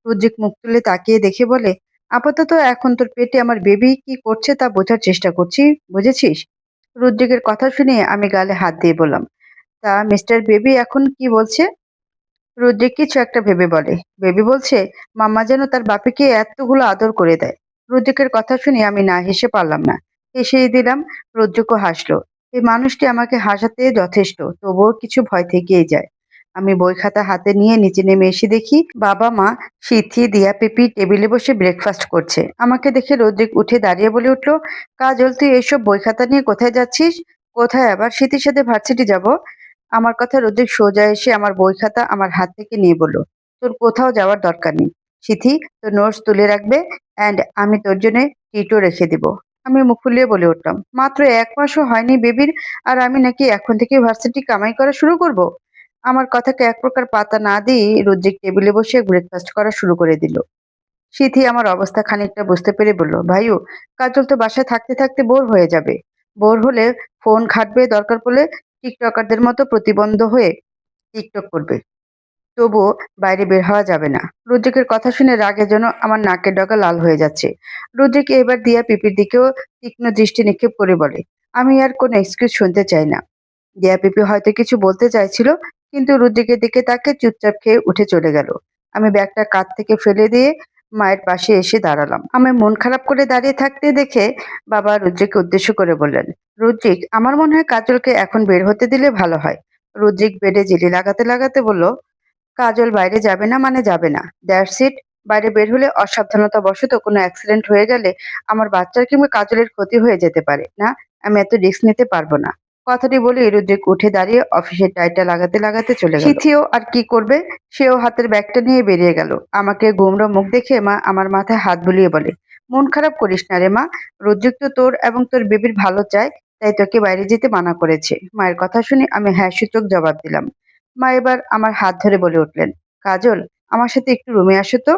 [SPEAKER 1] রুদ্রিক মুখ তুলে তাকিয়ে দেখে বলে, আপাতত এখন তোর পেটে আমার বেবি কি করছে তা বোঝার চেষ্টা করছি, বুঝেছিস? রুদ্রিকের কথা শুনে আমি গালে হাত দিয়ে বললাম, তা মিস্টার বেবি এখন কি বলছে? রুদ্রিক কিছু একটা ভেবে বলে, বেবি বলছে মাম্মা যেন তার বাপিকে এতগুলো আদর করে দেয়। রুদ্রিকের কথা শুনে আমি না হেসে পারলাম না। হেসেই দিলাম। রুদ্রিকও হাসলো। এই মানুষটি আমাকে হাসাতে যথেষ্ট, তবুও কিছু ভয় থেকেই যায়। আমি বই খাতা হাতে নিয়ে নিচে নেমে এসে দেখি বাবা মা, সিথি, দিয়া, পিপি টেবিলে বসে ব্রেকফাস্ট করছে। আমাকে দেখে রুদ্রিক উঠে দাঁড়িয়ে বলে উঠলো, কাজল, তুই এসব বই খাতা নিয়ে কোথায় যাচ্ছিস? কোথায় আবার? সিথির সাথে ভার্সিটি যাব। আমার কথা রোদ্রিক সোজা এসে আমার বই খাতা আমার হাত থেকে নিয়ে বলল, তোর কোথাও যাওয়ার দরকার নেই। সিথি, তোর নোটস তুলে রাখবে, অ্যান্ড আমি তোর জন্য ট্রিটও রেখে দিব। আমি মুখ ফুলিয়ে বলে উঠলাম, মাত্র 1 মাসও হয়নি বেবির, আর আমি নাকি এখন থেকে ভার্সিটি কামাই করা শুরু করব? আমার কথাকে এক প্রকার পাতা না দিয়ে রোদ্রিক টেবিলে বসে ব্রেকফাস্ট করা শুরু করে দিল। সিথি আমার অবস্থা খানিকটা বুঝতে পেরে বলল, ভাইও, কাজল তো বাসায় থাকতে থাকতে বোর হয়ে যাবে। বোর হলে ফোন ঘাঁটবে, দরকার পড়লে টিকটকারদের মতো প্রতিবন্ধ হয়ে টিকটক করবে। তবুও বাইরে বের হওয়া যাবে না। রুদ্রিকের কথা শুনে রাগে যেন আমার নাকের ডগা লাল হয়ে যাচ্ছে। রুদ্রিক এবার দিয়া পিপির দিকেও তীক্ষ্ণ দৃষ্টি নিক্ষেপ করে বলে, আমি আর কোনো এক্সকিউজ শুনতে চাই না। দিয়া পিপি হয়তো কিছু বলতে চাইছিল, কিন্তু রুদ্রিকের দিকে তাকে চুপচাপ খেয়ে উঠে চলে গেল। আমি ব্যাগটা কাঁধ থেকে ফেলে দিয়ে মায়ের পাশে এসে দাঁড়ালাম। আমি মন খারাপ করে দাঁড়িয়ে থাকতে দেখে বাবা রুদ্রিককে উদ্দেশ্য করে বললেন, রুদ্রিক, আমার মনে হয় কাজলকে এখন বের হতে দিলে ভালো হয়। রুদ্রিক বেডে জেলি লাগাতে লাগাতে বলল, কাজল বাইরে যাবে না মানে যাবে না, দ্যাটস ইট। বাইরে বের হলে অসাবধানতা বশত কোনো অ্যাক্সিডেন্ট হয়ে গেলে আমার বাচ্চার কিংবা কাজলের ক্ষতি হয়ে যেতে পারে না। আমি এত রিস্ক নিতে পারবো না। কথাটি বলে রুদ্রিক উঠে দাঁড়িয়ে অফিসের টাইটা লাগাতে লাগাতে চলে গেল। সিথিও আর কি করবে, সেও হাতের ব্যাগটা নিয়ে বেরিয়ে গেল। আমাকে গোমড়া মুখ দেখে মা আমার মাথায় হাত বুলিয়ে বলে, মন খারাপ করিস না রে মা, রুদ্রিক তো তোর এবং তোর বেবির ভালো চায়, তাই তোকে বাইরে যেতে মানা করেছে। মায়ের কথা শুনে আমি হ্যাঁ সূচক জবাব দিলাম। মা এবার আমার হাত ধরে বলে উঠলেন, কাজল, আমার সাথে একটু রুমে আসো তো।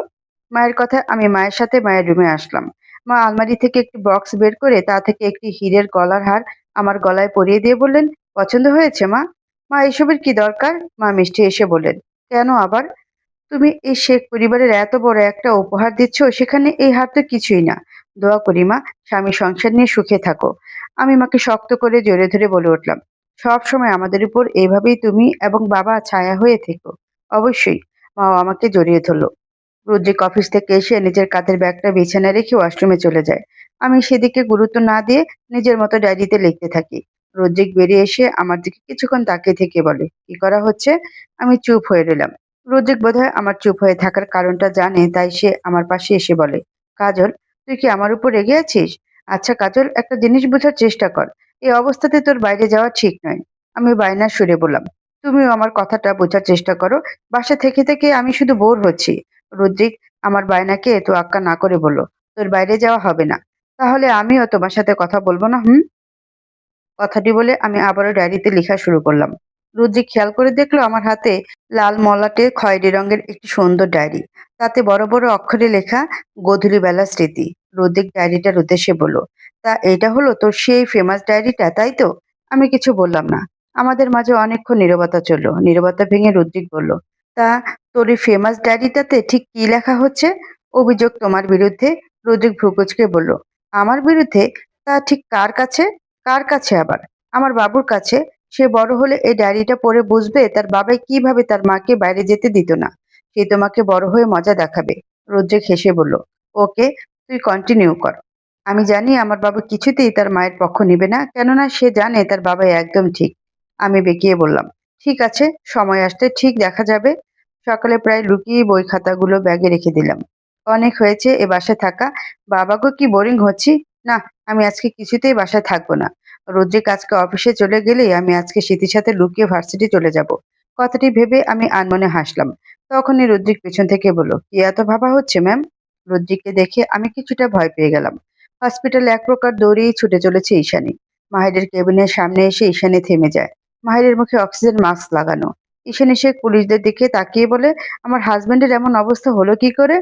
[SPEAKER 1] মায়ের কথা আমি মায়ের সাথে মায়ের রুমে আসলাম। মা আলমারি থেকে একটি বক্স বের করে তা থেকে একটি হীরের গলার হার আমার গলায় পরিয়ে দিয়ে বললেন, পছন্দ হয়েছে মা? মা, এসবের কি দরকার? মা মিষ্টি এসে বললেন, কেন আবার? তুমি এই শেখ পরিবারের এত বড় একটা উপহার দিচ্ছ, সেখানে এই হার তো কিছুই না। দোয়া করি মা, স্বামী সংসার নিয়ে সুখে থাকো। আমি মাকে শক্ত করে জড়িয়ে ধরে বলে উঠলাম, সব সময় আমাদের উপর এইভাবেই তুমি এবং বাবা ছায়া হয়ে থেকো। অবশ্যই। মাও আমাকে জড়িয়ে ধরলো। রুদ্রিক অফিস থেকে এসে নিজের কাঁধের ব্যাগটা বিছানায় রেখে ওয়াশরুমে চলে যায়। আমি সেদিকে গুরুত্ব না দিয়ে নিজের মতো ডায়েরিতে লিখতে থাকি। রুদ্রিক বেরিয়ে এসে আমার দিকে কিছুক্ষণ তাকিয়ে থেকে বলে, কি করা হচ্ছে? আমি চুপ হয়ে রইলাম। রুদ্রিক বোধহয় আমার চুপ হয়ে থাকার কারণটা জানে, তাই সে আমার পাশে এসে বলে, কাজল, তুই কি আমার উপর রেগে আছিস? আচ্ছা কাজল, একটা জিনিস বোঝার চেষ্টা কর। এই অবস্থাতে তোর বাইরে যাওয়া ঠিক নয়। আমি বায়নার সুরে বললাম, তুমিও আমার কথাটা বোঝার চেষ্টা করো। বাসা থেকে থেকে আমি শুধু বোর হচ্ছি। রুদ্রিক আমার বায়নাকে তোয়াক্কা না করে বলল, তোর বাইরে যাওয়া হবে না। তাহলে আমিও তোমার সাথে কথা বলবো না, হুম? কথাটি বলে আমি আবারও ডায়েরিতে লেখা শুরু করলাম। রুদ্রিক খেয়াল করে দেখলো আমার হাতে লাল মলাটে খয়েরি রঙের একটি সুন্দর ডায়েরি। তাতে বড় বড় অক্ষরে লেখা, গধূলি বেলা স্মৃতি। রোদ্রিক ডায়েরিটার উদ্দেশ্যে বলল, তা এটা হলো তোর সেই ফেমাস ডায়েরিটা, তাই তো? আমি কিছু বললাম না। আমাদের মাঝে অনেকক্ষণ নীরবতা চলল। নীরবতা ভেঙে রুদ্রিক বলল, তা তোর এই ফেমাস ডায়েরিটাতে ঠিক কি লেখা হচ্ছে? অভিযোগ তোমার বিরুদ্ধে। রুদ্রিক ভ্রুকুচকে বলল, আমার বিরুদ্ধে? তা ঠিক কার কাছে? কার কাছে আবার? আমার বাবুর কাছে। সে বড় হলে এই ডায়েরিটা পড়ে বুঝবে তার বাবাই কিভাবে তার মাকে বাইরে যেতে দিত না। সে তোমাকে বড় হয়ে মজা দেখাবে। রুদ্রিক হেসে বলল, ওকে, তুই কন্টিনিউ কর। আমি জানি আমার বাবা কিছুতেই তার মায়ের পক্ষ নিবে না, কেননা সে জানে তার বাবা একদম ঠিক। আমি বেঁকিয়ে বললাম, ঠিক আছে, সময় আসতে ঠিক দেখা যাবে। সকালে প্রায় লুকিয়ে বই খাতাগুলো ব্যাগে রেখে দিলাম। অনেক হয়েছে এ বাসায় থাকা। বাবা গো কি বোরিং হচ্ছি। না, আমি আজকে কিছুতেই বাসায় থাকবো না। রোদ্রিক আজকে অফিসে চলে গেলেই আমি আজকে স্মৃতির সাথে লুকিয়ে ভার্সিটি চলে যাব। কথাটি ভেবে আমি আনমনে হাসলাম। তখনই রুদ্রিক পেছন থেকে বলল, কি এত ভাবা হচ্ছে ম্যাম? রুদ্রিককে দেখে আমি কিছুটা ভয় পেয়ে গেলাম। হসপিটালে এক প্রকার দৌড়েই ছুটে চলেছে ঈশানী। মাহিরের কেবিনের সামনে এসে ঈশানী থেমে যায়। মাহিরের মুখে অক্সিজেন মাস্ক লাগানো। ঈশানী শেখ পুলিশদের দিকে তাকিয়ে বলে, আমার হাজবেন্ডের এমন অবস্থা হলো কি করে?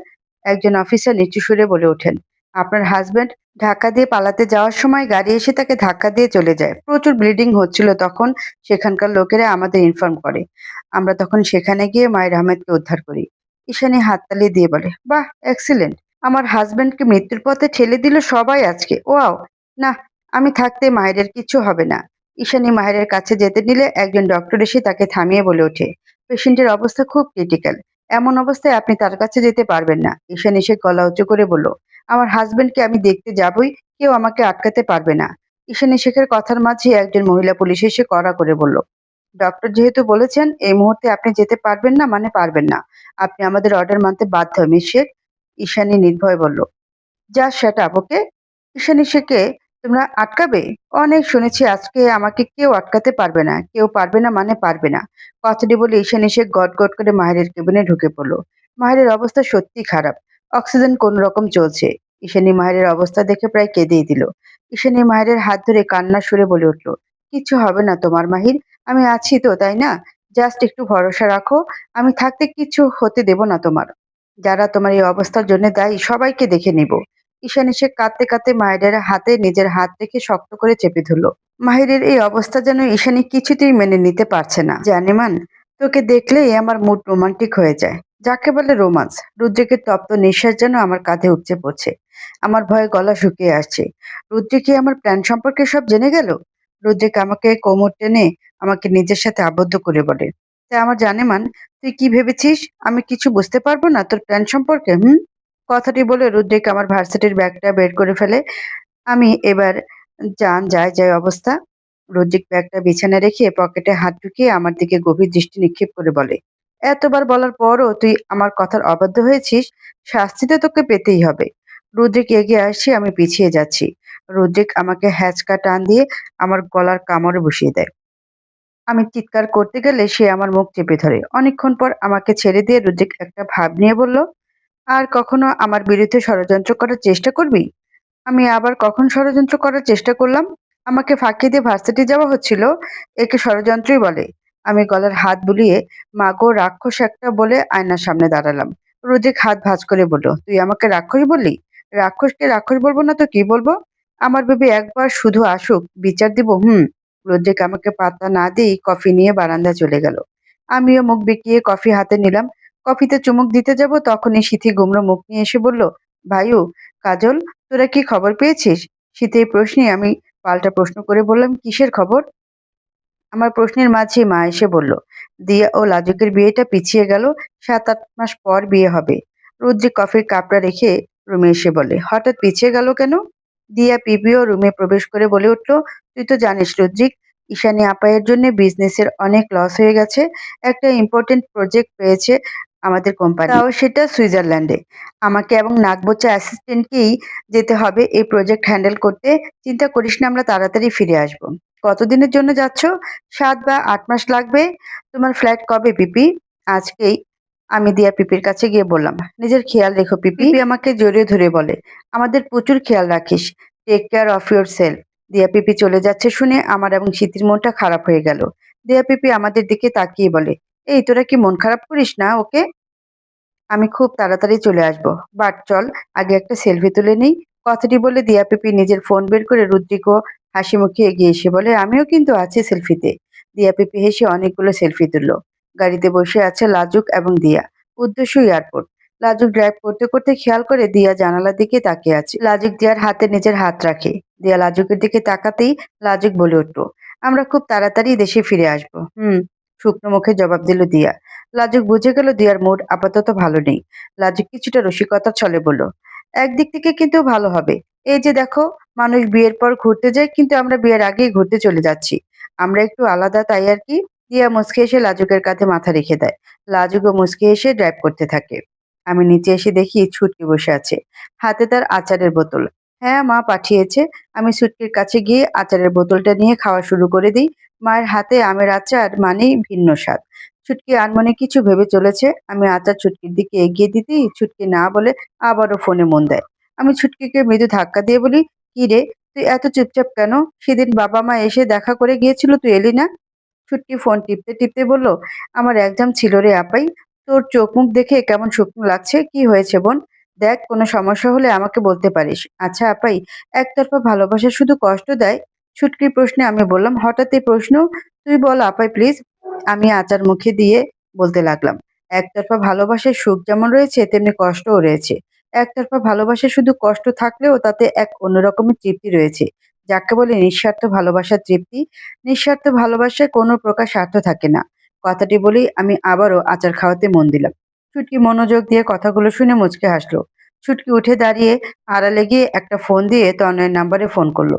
[SPEAKER 1] একজন অফিসার নিচু সুরে বলে ওঠেন, আপনার হাজবেন্ড ঢাকা দিয়ে পালাতে যাওয়ার সময় গাড়ি এসে তাকে ধাক্কা দিয়ে চলে যায়। প্রচুর ব্লিডিং হচ্ছিল তখন। সেখানকার লোকেরা আমাদের ইনফর্ম করে। আমরা তখন সেখানে গিয়ে মায়ের আহমেদকে উদ্ধার করি। ঈশানী হাততালি দিয়ে বলে, বাহ, এক্সিলেন্ট। আমার হাজবেন্ডকে মৃত্যুর পথে ঠেলে দিল সবাই আজকে। ওয়াও! না, আমি থাকতে মাহিরের কিছু হবে না। ঈশানী মাহিরের কাছে যেতে নিলে একজন ডক্টর এসে তাকে থামিয়ে বলে ওঠে, পেশেন্টের অবস্থা খুব ক্রিটিক্যাল। এমন অবস্থায় আপনি তার কাছে যেতে পারবেন না। ঈশানী সে গলা উঁচু করে বলল, আমার হাজবেন্ডকে আমি দেখতে যাবই, কেউ আমাকে আটকাতে পারবে না। ঈশানী শেখের কথার মাঝে একজন মহিলা পুলিশ এসে কড়া করে বলল, ডক্টর যেহেতু বলেছেন এই মুহূর্তে আপনি যেতে পারবেন না মানে পারবেন না। আপনি আমাদের অর্ডার মানতে বাধ্য, মিস শেখ। ঈশানী নির্ভয়ে বলল, জাস্ট শাট আপ, ওকে? ঈশানী শেখকে তোমরা আটকাবে? অনেক শুনেছি আজকে আমাকে কেউ আটকাতে পারবে না। কেউ পারবে না মানে পারবে না। কথাটি বলে ঈশানী শেখ গটগট করে মাহিরের কেবিনে ঢুকে পড়ল। মাহিরের অবস্থা সত্যি খারাপ। অক্সিজেন কোন রকম চলছে। ঈশানী মাহিরের অবস্থা দেখে প্রায় কেঁদেই দিল। ঈশানী মাহিরের হাত ধরে কান্নার সুরে বলে উঠল, কিচ্ছু হবে না তোমার মাহির। আমি আছি তো, তাই না? জাস্ট একটু ভরসা রাখো। আমি থাকতে কিচ্ছু হতে দেব না তোমার। যারা তোমার এই অবস্থার জন্য দায়ী সবাইকে দেখে নিব। ঈশানী শেখ কাঁদতে কাঁদতে মাহিরের হাতে নিজের হাত রেখে শক্ত করে চেপে ধরল। মাহিরের এই অবস্থা যেন ঈশানী কিছুতেই মেনে নিতে পারছে না। জানেমান, তোকে দেখলেই আমার মুড রোমান্টিক হয়ে যায়। যাকে বলে রোমান্স। রুদ্রিকের তপ্ত নিঃশ্বাস যেন আমার কাঁধে উপচে পড়ছে। আমার ভয়ে গলা শুকিয়ে আসছে। রুদ্রিক কি আমার প্ল্যান সম্পর্কে সব জেনে গেল? রুদ্রিক আমাকে কোমর টেনে আমাকে নিজের সাথে আবদ্ধ করে বলে, তাই আমার জানেমান, তুই কি ভেবেছিস আমি কিছু বুঝতে পারবো না তোর প্ল্যান সম্পর্কে? হুম? কথাটি বলে রুদ্রিক আমার ভার্সিটির ব্যাগটা বের করে ফেলে। আমি এবার যান যায় যায় অবস্থা। রুদ্রিক ব্যাগটা বিছানায় রেখে পকেটে হাত ঢুকিয়ে আমার দিকে গভীর দৃষ্টি নিক্ষেপ করে বলে, এতবার বলার পরও তুই আমার কথার অবাধ্য হয়েছিস। শাস্তি তো তোকে পেতেই হবে। রুদ্রিক এগিয়ে আসছে, আমি পিছিয়ে যাচ্ছি। রুদ্রিক আমাকে হ্যাচকা টান দিয়ে আমার গলার কামড়ে বসিয়ে দেয়। আমি চিৎকার করতে গেলে সে আমার মুখ চেপে ধরে। অনেকক্ষণ পর আমাকে ছেড়ে দিয়ে রুদ্রিক একটা ভাব নিয়ে বলল, আর কখনো আমার বিরুদ্ধে ষড়যন্ত্র করার চেষ্টা করবি? আমি আবার কখন ষড়যন্ত্র করার চেষ্টা করলাম? আমাকে ফাঁকি দিয়ে ভার্সিটি যাওয়া হচ্ছিল, একে ষড়যন্ত্রই বলে। আমি গলার হাত বুলিয়ে মা গো রাক্ষস একটা বলে আয়নার সামনে দাঁড়ালাম। রোজিক হাত ভাঁজ করে বলল, তুই আমাকে রাক্ষস বললি? রাক্ষসকে রাক্ষস বলবো না তো কি বলবো? আমার বেবি একবার শুধু আসুক, বিচার দিব। হুম। রোজিক আমাকে পাত্তা না দিয়ে কফি নিয়ে বারান্দায় চলে গেল। আমিও মুখ বেঁকিয়ে কফি হাতে নিলাম। কফিতে চুমুক দিতে যাব তখনই সিথি গুমড়ো মুখ নিয়ে এসে বলল, ভাইউ, কাজল, তোরা কি খবর পেয়েছিস? শীতের প্রশ্নে আমি পাল্টা প্রশ্ন করে বললাম, কিসের খবর? আমার প্রশ্নের মাঝে মা এসে বলল, দিয়া ও লাজুকের বিয়েটা পিছিয়ে গেল। ৭-৮ মাস পর বিয়ে হবে। রুদ্রিক কফির কাপটা রেখে রুমে এসে বলে, হঠাৎ পিছিয়ে গেল কেন? দিয়া পিপিও রুমে প্রবেশ করে বলে উঠল, তুই তো জানিস রুদ্রিক, ঈশানী আপায়ের জন্য বিজনেসের অনেক লস হয়ে গেছে। একটা ইম্পর্টেন্ট প্রজেক্ট পেয়েছে আমাদের কোম্পানি, তাও সেটা সুইজারল্যান্ডে। আমাকে এবং নাকবোচা অ্যাসিস্ট্যান্টকেই যেতে হবে এই প্রজেক্ট হ্যান্ডেল করতে। চিন্তা করিস না, আমরা তাড়াতাড়ি ফিরে আসব। কতদিনের জন্য যাচ্ছ? ৭ বা ৮ মাস লাগবে। তোমার ফ্লাইট কবে পিপি? আজকেই। আমি দিয়া পিপির কাছে গিয়ে বললাম, নিজের খেয়াল রেখো পিপি। পিপি আমাকে জড়িয়ে ধরে বলে, আমাদের প্রচুর খেয়াল রাখিস। Take care of yourself. দিয়া পিপি চলে যাচ্ছে শুনে আমার এবং স্মৃতির মনটা খারাপ হয়ে গেল। দিয়া পিপি আমাদের দিকে তাকিয়ে বলে, এই তোরা কি মন খারাপ করিস না ওকে? আমি খুব তাড়াতাড়ি চলে আসবো। বাট চল, আগে একটা সেলফি তুলে নিই। কথাটি বলে দিয়া পিপি নিজের ফোন বের করে রুদ্রিকও হাসি মুখে এগিয়ে এসে বলে, আমিও কিন্তু আছি সেলফিতে। দিয়া পিপি হেসে অনেকগুলো সেলফি তুলল। গাড়িতে বসে আছে লাজুক এবং দিয়া। উদ্দেশ্য এয়ারপোর্ট। লাজুক ড্রাইভ করতে করতে খেয়াল করে দিয়া জানালার দিকে তাকিয়ে আছে। লাজুক দিয়ার হাতে নিজের হাত রাখে। দিয়া লাজুকের দিকে তাকাতেই লাজুক বলে উঠল, আমরা খুব তাড়াতাড়ি দেশে ফিরে আসবো। শুকনো মুখে জবাব দিল দিয়া। লাজুক বুঝে গেল দিয়ার মুড আপাতত ভালো নেই। লাজুক কিছুটা রসিকতার ছলে বলল, একদিক থেকে কিন্তু ভালো হবে। এই যে দেখো, মানুষ বিয়ের পর ঘুরতে যায় কিন্তু আমরা বিয়ের আগেই ঘুরতে চলে যাচ্ছি। আমরা একটু আলাদা তাই আর কি। দিয়া মুচকি এসে লাজুকের কাঁধে মাথা রেখে দেয়। লাজুকও মুচকি এসে ড্রাইভ করতে থাকে। আমি নিচে এসে দেখি ছুটকি বসে আছে। হাতে তার আচারের বোতল। হ্যাঁ, মা পাঠিয়েছে। আমি ছুটকির কাছে গিয়ে আচারের বোতলটা নিয়ে খাওয়া শুরু করে দিই। মায়ের হাতে আমের আচার মানেই ভিন্ন স্বাদ। ছুটকি আনমনে কিছু ভেবে চলেছে। আমি আচার ছুটকির দিকে এগিয়ে দিতেই ছুটকি না বলে আবারও ফোনে মন দেয়। আমি ছুটকিকে মৃদু ধাক্কা দিয়ে বলি, কি রে, তুই এত চুপচাপ কেন? সেদিন বাবা মা এসে দেখা করে গিয়েছিল, তুই এলি না? ছুটকি ফোন টিপতে টিপতে বলল, আমার এক্সাম ছিল রে আপাই। তোর চোখ মুখ দেখে কেমন শুকনো লাগছে, কি হয়েছে বোন? দেখ, কোনো সমস্যা হলে আমাকে বলতে পারিস। আচ্ছা আপাই, একতরফা ভালোবাসা শুধু কষ্ট দেয়? ছুটকির প্রশ্নে আমি বললাম, হঠাৎ এই প্রশ্ন? তুই বল আপাই প্লিজ। আমি আচার মুখে দিয়ে বলতে লাগলাম, একতরফা ভালোবাসার সুখ যেমন রয়েছে তেমনি কষ্টও রয়েছে। একতরফা ভালোবাসা শুধু কষ্ট থাকলেও তাতে এক অন্যরকমের তৃপ্তি রয়েছে, যাকে বলে নিঃস্বার্থ ভালোবাসার তৃপ্তি। নিঃস্বার্থ ভালোবাসায় কোনো প্রকার স্বার্থ থাকে না। কথাটি বলেই আমি আবারও আচার খাওয়াতে মন দিলাম। ছুটকি মনোযোগ দিয়ে কথাগুলো শুনে মুচকে হাসলো। ছুটকি উঠে দাঁড়িয়ে আড়ালে গিয়ে একটা ফোন দিয়ে তনয়ের নাম্বারে ফোন করলো।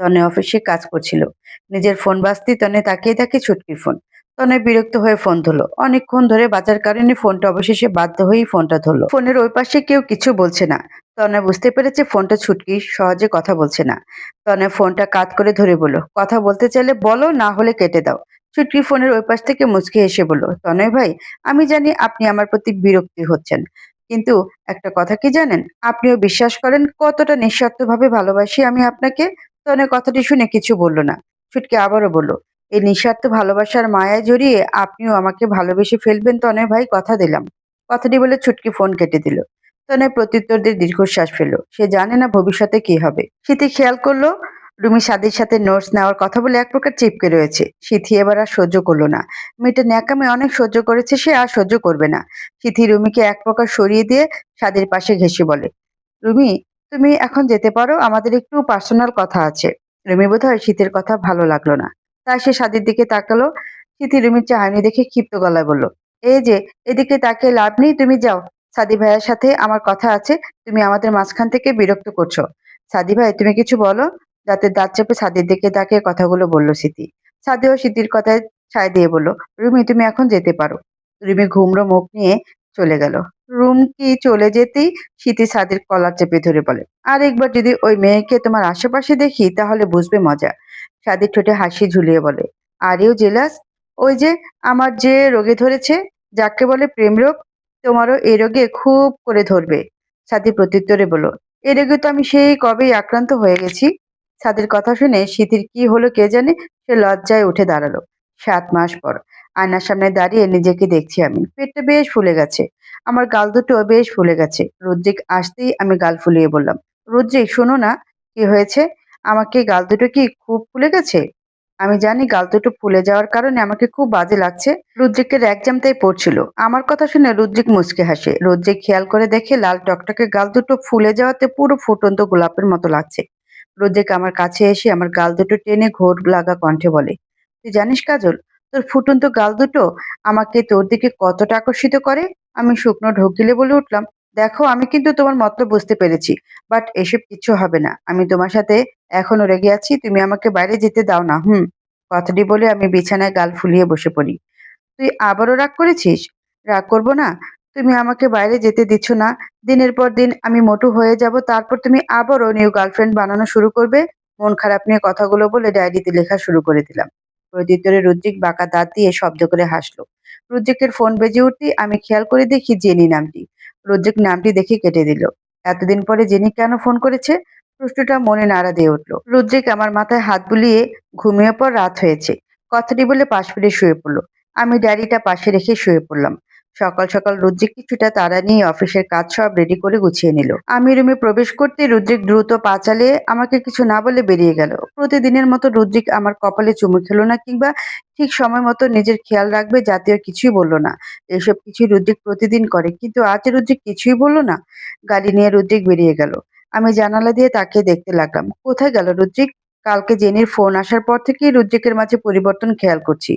[SPEAKER 1] তনয় অফিসে কাজ করছিল। নিজের ফোন বাজতেই তনয় তাকিয়ে থাকে ছুটকির ফোন। তনয় বিরক্ত হয়ে ফোন ধরলো। অনেকক্ষণ ধরে বাজার কারণে ফোনটা অবশেষে বাধ্য হয়েই ফোনটা ধরলো। ফোনের ওই পাশে কেউ কিছু বলছে না। তনয় বুঝতে পেরেছে ফোনটা ছুটকি, সহজে কথা বলছে না। তনয় ফোনটা কাত করে ধরে বলল, কথা বলতে চাইলে বলো, না হলে কেটে দাও। ছুটকি ফোনের ওই পাশ থেকে মুচকি হেসে বলল, তনয় ভাই, আমি জানি আপনি আমার প্রতি বিরক্তি হচ্ছেন, কিন্তু একটা কথা কি জানেন, আপনিও বিশ্বাস করেন কতটা নিঃস্বার্থভাবে ভালোবাসি আমি আপনাকে? তনয় কথাটি শুনে কিছু বলল না। ছুটকি আবারও বলল, এই নিঃস্বার্থ ভালোবাসার মায়ায় জড়িয়ে আপনিও আমাকে ভালোবেসে ফেলবেন তনয় ভাই, কথা দিলাম। কথাটি বলে ছুটকি ফোন কেটে দিল। তনয় প্রত্যুত্তর দিয়ে দীর্ঘশ্বাস ফেলল। সে জানে না ভবিষ্যতে কি হবে। সিথি খেয়াল করলো রুমি সাদির সাথে নোটস নেওয়ার কথা বলে এক প্রকার চিপকে রয়েছে। সিথি এবার আর সহ্য করলো না। মেয়েটা ন্যাকামে অনেক সহ্য করেছে, সে আর সহ্য করবে না। সিথি রুমিকে এক প্রকার সরিয়ে দিয়ে সাদির পাশে ঘেঁষে বলে, রুমি, তুমি এখন যেতে পারো, আমাদের একটু পার্সোনাল কথা আছে। রুমি বোধহয় শীতের কথা ভালো লাগলো না, তাই সে সাদির দিকে তাকালো। শীতি রুমির চাহনি দেখে ক্ষিপ্ত গলায় বলল, এই যে, এদিকে তাকিয়ে লাভ নেই, তুমি যাও। সাদি ভাইয়ের সাথে আমার কথা আছে, তুমি আমাদের মাঝখান থেকে বিরক্ত করছো। সাদি ভাই, তুমি কিছু বলো। দাঁতে দাঁত চেপে সাদির দিকে তাকিয়ে কথাগুলো বলল সিথি। সাদিও সিথির কথায় ছাই দিয়ে বলল, রুমি, তুমি এখন যেতে পারো। রুমি ঘুমড়ো মুখ নিয়ে চলে গেল। রুমকি চলে যেতেই সিথি সাদির কলার চেপে ধরে বলে, আর একবার যদি ওই মেয়েকে তোমার আশেপাশে দেখি তাহলে বুঝবে মজা। সাদির ঠোঁটে হাসি ঝুলিয়ে বলে, আর ইউ জেলাস? ওই যে, আমার যে রোগে ধরেছে, যাকে বলে প্রেম রোগ, তোমারও এই রোগে খুব করে ধরবে। সাদি প্রত্যুত্তরে বলল, এ রোগে তো আমি সেই কবেই আক্রান্ত হয়ে গেছি। সাদির কথা শুনে সিথির কি হলো কে জানে, সে লজ্জায় উঠে দাঁড়ালো। 7 মাস পর আয়নার সামনে দাঁড়িয়ে নিজেকে দেখছি আমি। পেটটা বেশ ফুলে গেছে। আমার গাল দুটো বেশ ফুলে গেছে। রুদ্রিক আসতেই আমি গাল ফুলিয়ে বললাম, রুদ্রিক শোনো না, কি হয়েছে? আমাকে গাল দুটো কি খুব ফুলে গেছে? আমি জানি গাল দুটো ফুলে যাওয়ার কারণে আমাকে খুব বাজে লাগছে। রুদ্রিকের একজাম তাই পড়ছিল। আমার কথা শুনে রুদ্রিক মুচকে হাসে। রুদ্রিক খেয়াল করে দেখে লাল টকটকে গাল দুটো ফুলে যাওয়াতে পুরো ফুটন্ত গোলাপের মতো লাগছে। রুদ্রিক আমার কাছে এসে আমার গাল দুটো টেনে ঘোর লাগা কণ্ঠে বলে, তুই জানিস কাজল, তোর ফুটন্ত গাল দুটো আমাকে তোর দিকে কতটা আকর্ষিত করে? আমি শুকনো ঢোক গিলে বলে উঠলাম, দেখো, আমি কিন্তু তোমার মতলব বুঝতে পেরেছি, বাট এসব কিচ্ছু হবে না। আমি তোমার সাথে এখনো রেগে আছি, তুমি আমাকে বাইরে যেতে দাও না। কথাটি বলে আমি বিছানায় গাল ফুলিয়ে বসে পড়ি। তুই আবারও রাগ করেছিস? রাগ করব না? তুমি আমাকে বাইরে যেতে দিচ্ছ না। দিনের পর দিন আমি মোটু হয়ে যাব, তারপর তুমি আবারও নিউ গার্লফ্রেন্ড বানানো শুরু করবে। মন খারাপ নিয়ে কথাগুলো বলে ডায়েরিতে লেখা শুরু করে দিলাম। প্রত্যুত্তরে রুদ্রিক বাঁকা দাঁত দিয়ে শব্দ করে হাসলো। রুদ্রিকের ফোন বেজে উঠতেই আমি খেয়াল করে দেখি জেনি নামটি। রুদ্রিক নামটি দেখে কেটে দিল। এতদিন পরে জেনি কেন ফোন করেছে? প্রশ্নটা মনে নাড়া দিয়ে উঠল। রুদ্রিক আমার মাথায় হাত বুলিয়ে, ঘুমিয়ে পর রাত হয়েছে, কথাটি বলে পাশ ফিরে শুয়ে পড়ল। আমি ডায়েরিটা পাশে রেখে শুয়ে পড়লাম। সকাল সকাল রুদ্রিক কিছুটা তাড়া নিয়ে অফিসের কাজ সব রেডি করে গুছিয়ে নিল। আমি রুমে প্রবেশ করতে রুদ্রিক দ্রুত পা চালিয়ে আমাকে কিছু না বলে বেরিয়ে গেল। প্রতিদিনের মতো রুদ্রিক আমার কপালে চুমু খেলো না কিংবা ঠিক সময় মতো নিজের খেয়াল রাখবে জাতীয় কিছুই বলল না। এসব কিছুই রুদ্রিক প্রতিদিন করে, কিন্তু আজ রুদ্রিক কিছুই বলল না। গাড়ি নিয়ে রুদ্রিক বেরিয়ে গেল। আমি জানালা দিয়ে তাকিয়ে দেখতে লাগলাম। কোথায় গেল রুদ্রিক? কালকে জেনির ফোন আসার পর থেকেই রুদ্রিকের মাঝে পরিবর্তন খেয়াল করছি।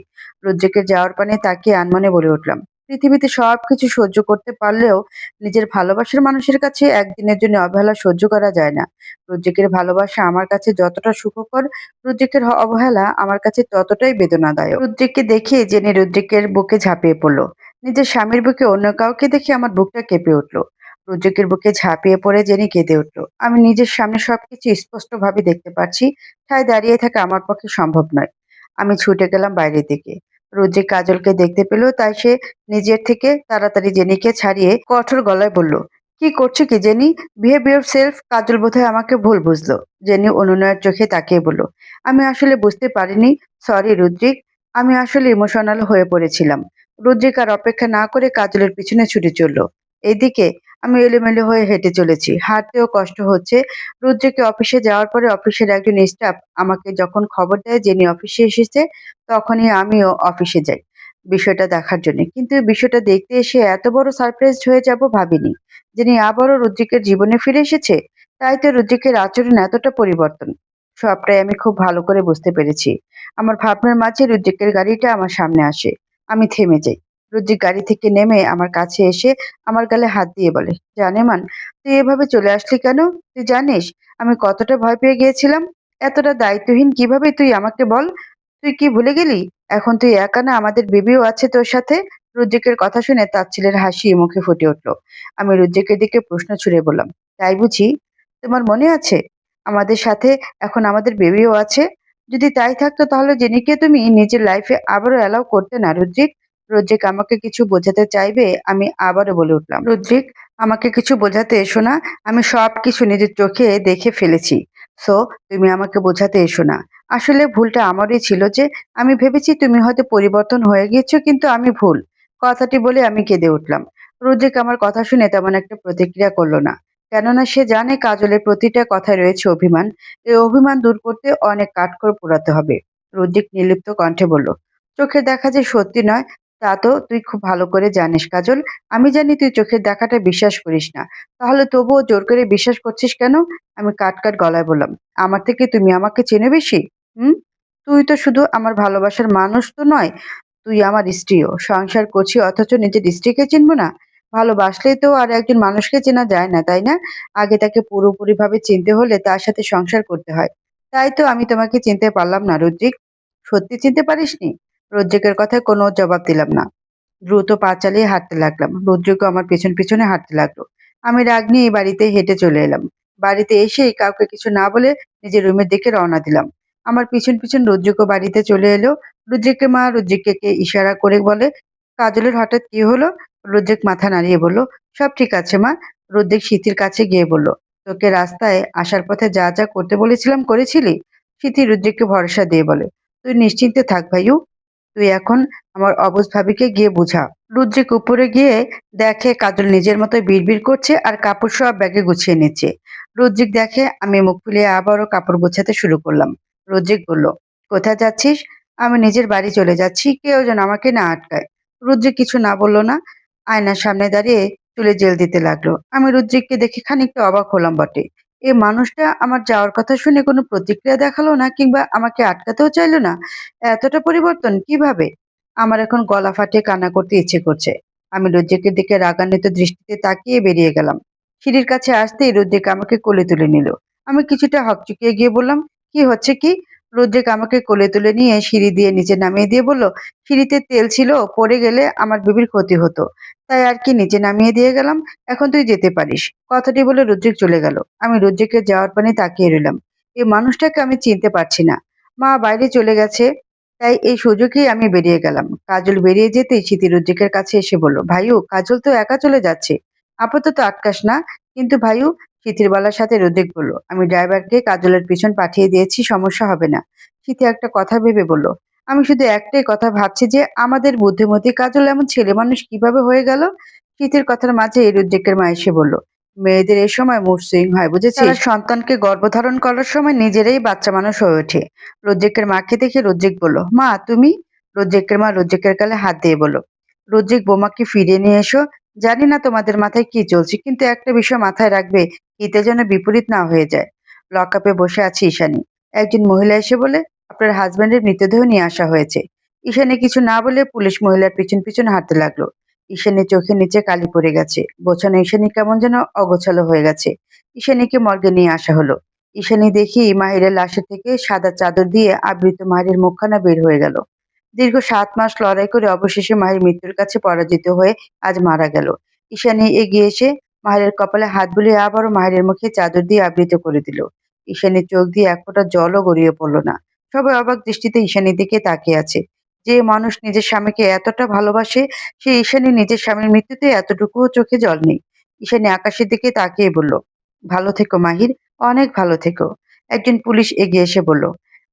[SPEAKER 1] রুদ্রিকের যাওয়ার পানে তাকিয়ে আনমনে বলে উঠলাম, পৃথিবীতে সবকিছু সহ্য করতে পারলেও নিজের ভালোবাসার মানুষের কাছে একদিনের জন্য অবহেলা সহ্য করা যায় না। রুদ্রিকের ভালোবাসা আমার কাছে যতটা সুখকর, রুদ্রিকের অবহেলা আমার কাছে ততটাই বেদনাদায়ক। রুদ্রিককে দেখে জেনে রুদ্রিকের বুকে ঝাঁপিয়ে পড়ল। নিজের স্বামীর বুকে অন্য কাউকে দেখে আমার বুকটা কেঁপে উঠল। রুদ্রিকের বুকে ঝাঁপিয়ে পড়ে জেনে কেঁদে উঠল। আমি নিজের সামনে সবকিছু স্পষ্টভাবে দেখতে পাচ্ছি। ঠায় দাঁড়িয়ে থাকা আমার পক্ষে সম্ভব নয়। আমি ছুটে গেলাম বাইরের দিকে। রুদ্রিক কাজলকে দেখতে পেল, তাই সে নিজের থেকে তাড়াতাড়ি জেনিকে ছাড়িয়ে কঠোর গলায় বলল, কি করছো কি Jenny? Behave yourself. Kajal বোধহয় আমাকে ভুল বুঝলো। জেনি অনুনয়ের চোখে তাকিয়ে বলল, আমি আসলে বুঝতে পারিনি। সরি রুদ্রিক, আমি আসলে ইমোশনাল হয়ে পড়েছিলাম। রুদ্রিক আর অপেক্ষা না করে কাজলের পিছনে ছুটে চলল। এইদিকে আমি এলোমেলো হয়ে হেঁটে চলেছি, হাঁটতেও কষ্ট হচ্ছে। রুদ্রিকে অফিসে যাওয়ার পরে অফিসের একজন স্টাফ আমাকে যখন খবর দেয় জেনি অফিসে এসেছে, তখনই আমিও অফিসে যাই বিষয়টা দেখার জন্য। কিন্তু বিষয়টা দেখতে এসে এত বড় সারপ্রাইজড হয়ে যাব ভাবিনি। যিনি আবারও রুদ্রিকের জীবনে ফিরে এসেছে, তাই তো রুদ্রিকের আচরণ এতটা পরিবর্তন। সবটাই আমি খুব ভালো করে বুঝতে পেরেছি। আমার ভাবনার মাঝে রুদ্রিকের গাড়িটা আমার সামনে আসে। আমি থেমে যাই। রুদ্রিক গাড়ি থেকে নেমে আমার কাছে এসে আমার গালে হাত দিয়ে বলে, জানেমান, তুই এভাবে চলে আসলি কেন? তুই জানিস আমি কতটা ভয় পেয়ে গিয়েছিলাম? এতটা দায়িত্বহীন কিভাবে তুই আমাকে বল? তুই কি ভুলে গেলি এখন তুই একা না, আমাদের বেবিও আছে তোর সাথে? রুদ্রিকের কথা শুনে তার ছেলের হাসি মুখে ফুটে উঠল। আমি রুদ্রিকের দিকে প্রশ্ন ছুড়ে বললাম, তাই বুঝি? তোমার মনে আছে আমাদের সাথে এখন আমাদের বেবিও আছে? যদি তাই থাকতো তাহলে জেনিকে তুমি নিজের লাইফে আবারও অ্যালাউ করতে না রুদ্রিক? রুদ্রিক আমাকে কিছু বোঝাতে চাইবে, আমি আবারও বলে উঠলাম, রুদ্রিক আমাকে কিছু বোঝাতে এসো না। আমি সব কিছু নিজের চোখে দেখে ফেলেছি। সো তুমি আমাকে বোঝাতে এসো না। আসলে ভুলটা আমারই ছিল যে আমি ভেবেছি তুমি হয়তো পরিবর্তন হয়ে গিয়েছো, কিন্তু আমি ভুল। কথাটি বলে আমি কেঁদে উঠলাম। রুদ্রিক আমার কথা শুনে তেমন একটা প্রতিক্রিয়া করলো না। কেননা সে জানে কাজলের প্রতিটা কথায় রয়েছে অভিমান। এই অভিমান দূর করতে অনেক কাঠখড় পোড়াতে হবে। রুদ্রিক নির্লিপ্ত কণ্ঠে বলল, চোখের দেখা যে সত্যি নয় তা তো তুই খুব ভালো করে জানিস কাজল। আমি জানি তুই চোখের দেখাটা বিশ্বাস করিস না। তাহলে তবুও জোর করে বিশ্বাস করছিস কেন? আমি কাট কাট গলায় বললাম, আমার থেকে তুমি আমাকে চেনো বেশি? হুম? তুই তো শুধু আমার ভালোবাসার মানুষ তো নয়, তুই আমার স্ত্রীও। সংসার করছি অথচ নিজের স্ত্রীকে চিনব না? ভালোবাসলেই তো আর একজন মানুষকে চেনা যায় না, তাই না? আগে তাকে পুরোপুরিভাবে চিনতে হলে তার সাথে সংসার করতে হয়। তাই তো আমি তোমাকে চিনতে পারলাম না রুদ্রিক। সত্যি চিনতে পারিসনি? রুদ্রিকের কথায় কোনো জবাব দিলাম না। দ্রুত পা চালিয়ে হাঁটতে লাগলাম। রুদ্রিকও আমার পেছন পিছনে হাঁটতে লাগলো। আমি রাগ নিয়ে বাড়িতে হেঁটে চলে এলাম। বাড়িতে এসেই কাউকে কিছু না বলে নিজের রুমের দিকে রওনা দিলাম। আমার পিছন পিছন রুদ্রিকও বাড়িতে চলে এলো। রুদ্রিকের মা রুদ্রিককে ইশারা করে বলে, কাজলের হঠাৎ কি হলো? রুদ্রিক মাথা নাড়িয়ে বলল, সব ঠিক আছে মা। রুদ্রিক সিথির কাছে গিয়ে বলল, তোকে রাস্তায় আসার পথে যা যা করতে বলেছিলাম করেছিলি? সিথি রুদ্রিককে ভরসা দিয়ে বলে, তুই নিশ্চিন্তে থাক ভাইউ। তুই এখন আমার অবুঝ ভাবিকে গিয়ে বুঝা। রুদ্রিক উপরে গিয়ে দেখে কাজল নিজের মতো বিড়বিড় করছে আর কাপড় সব ব্যাগে গুছিয়ে নিচ্ছে। রুদ্রিক দেখে আমি মুখ ফুলিয়ে আবারও কাপড় গোছাতে শুরু করলাম। রুদ্রিক বলল, কোথায় যাচ্ছিস? আমি নিজের বাড়ি চলে যাচ্ছি, কেউ যেন আমাকে না আটকায়। রুদ্রিক কিছু না বললো না। আয়নার সামনে দাঁড়িয়ে চুলে জেল দিতে লাগলো। আমি রুদ্রিককে দেখে খানিকটা অবাক হলাম বটে। এই মানুষটা আমার যাওয়ার কথা শুনে কোনো প্রতিক্রিয়া দেখালো না কিংবা আমাকে আটকাতেও চাইলো না। এতটা পরিবর্তন কিভাবে? আমার এখন গলা ফাটিয়ে কান্না করতে ইচ্ছে করছে। আমি রুদ্রিকের দিকে রাগান্বিত দৃষ্টিতে তাকিয়ে বেরিয়ে গেলাম। সিঁড়ির কাছে আসতেই রুদ্রিক আমাকে কোলে তুলে নিল। আমি কিছুটা হকচকিয়ে গিয়ে বললাম, কি হচ্ছে কি? রুদ্রিক আমাকে কোলে তুলে নিয়ে সিঁড়ি দিয়ে নিচে নামিয়ে দিয়ে বলল, সিঁড়িতে তেল ছিল, পড়ে গেলে আমার বেবির ক্ষতি হতো। তাই আর কি নিচে নামিয়ে দিয়ে গেলাম। এখন তুই যেতে পারিস। কথাটি বলে রুদ্রিক চলে গেল। আমি রুদ্রিকের যাওয়ার পানে তাকিয়ে রইলাম। এই মানুষটাকে আমি চিনতে পারছি না। মা বাইরে চলে গেছে, তাই এই সুযোগেই আমি বেরিয়ে গেলাম। কাজল বেরিয়ে যেতেই স্মৃতি রুদ্রিকের কাছে এসে বলল, ভাইউ কাজল তো একা চলে যাচ্ছে, আপাতত আটকাস না। কিন্তু ভাইউ, স্মৃতির বলার সাথে রুদ্রিক বলল, আমি ড্রাইভারকে কাজলের পিছন পাঠিয়ে দিয়েছি, সমস্যা হবে না। স্মৃতি একটা কথা ভেবে বলল, আমি শুধু একটাই কথা ভাবছি যে আমাদের বুদ্ধিমতী কাজল এমন ছেলে মানুষ কিভাবে হয়ে গেল। শীতের কথার মাঝে রুদ্রিকের মা এসে বলল, মেয়েদের এ সময় মুড সুইং হয় বুঝেছিস, তারা সন্তানকে গর্ভধারণ করার সময় নিজেরাই বাচ্চা মানুষ হয়ে ওঠে। রুদ্রিকের মাকে দেখে রুদ্রিক বলল, মা তুমি? রুদ্রিকের মা রুদ্রিকের গালে হাত দিয়ে বলল, রুদ্রিক বোমাকে ফিরিয়ে নিয়ে এসো। জানি না তোমাদের মাথায় কি চলছে, কিন্তু একটা বিষয় মাথায় রাখবে, হিতে যেন বিপরীত না হয়ে যায়। লকআপে বসে আছে ঈশানী। একজন মহিলা এসে বলে, আপনার হাজবেন্ডের মৃতদেহ নিয়ে আসা হয়েছে। ঈশানী কিছু না বলে পুলিশ মহিলার পিছন পিছন হাঁটতে লাগলো। ঈশানীর চোখের নিচে কালি পড়ে গেছে। গোছানো ঈশানী কেমন যেন অগোছালো হয়ে গেছে। ঈশানীকে মর্গে নিয়ে আসা হলো। ঈশানী দেখি মাহিরের লাশের থেকে সাদা চাদর দিয়ে আবৃত মাহিরের মুখখানা বের হয়ে গেল। দীর্ঘ ৭ মাস লড়াই করে অবশেষে মাহির মৃত্যুর কাছে পরাজিত হয়ে আজ মারা গেল। ঈশানী এগিয়ে এসে মাহিরের কপালে হাত বুলিয়ে আবারও মাহিরের মুখে চাদর দিয়ে আবৃত করে দিল। ঈশানীর চোখ দিয়ে এক ফোঁটা জলও গড়িয়ে পড়ল না। সবাই অবাক দৃষ্টিতে ঈশানীর দিকে তাকিয়ে আছে। যে মানুষ নিজের স্বামীকে এতটা ভালোবাসে, সে ঈশানী নিজের স্বামীর মৃত্যুতে এতটুকুও চোখে জল নেই। ঈশানী আকাশের দিকে তাকিয়ে বলল, ভালো থেকো মাহির, অনেক ভালো থেকো। একজন পুলিশ এগিয়ে এসে বলল,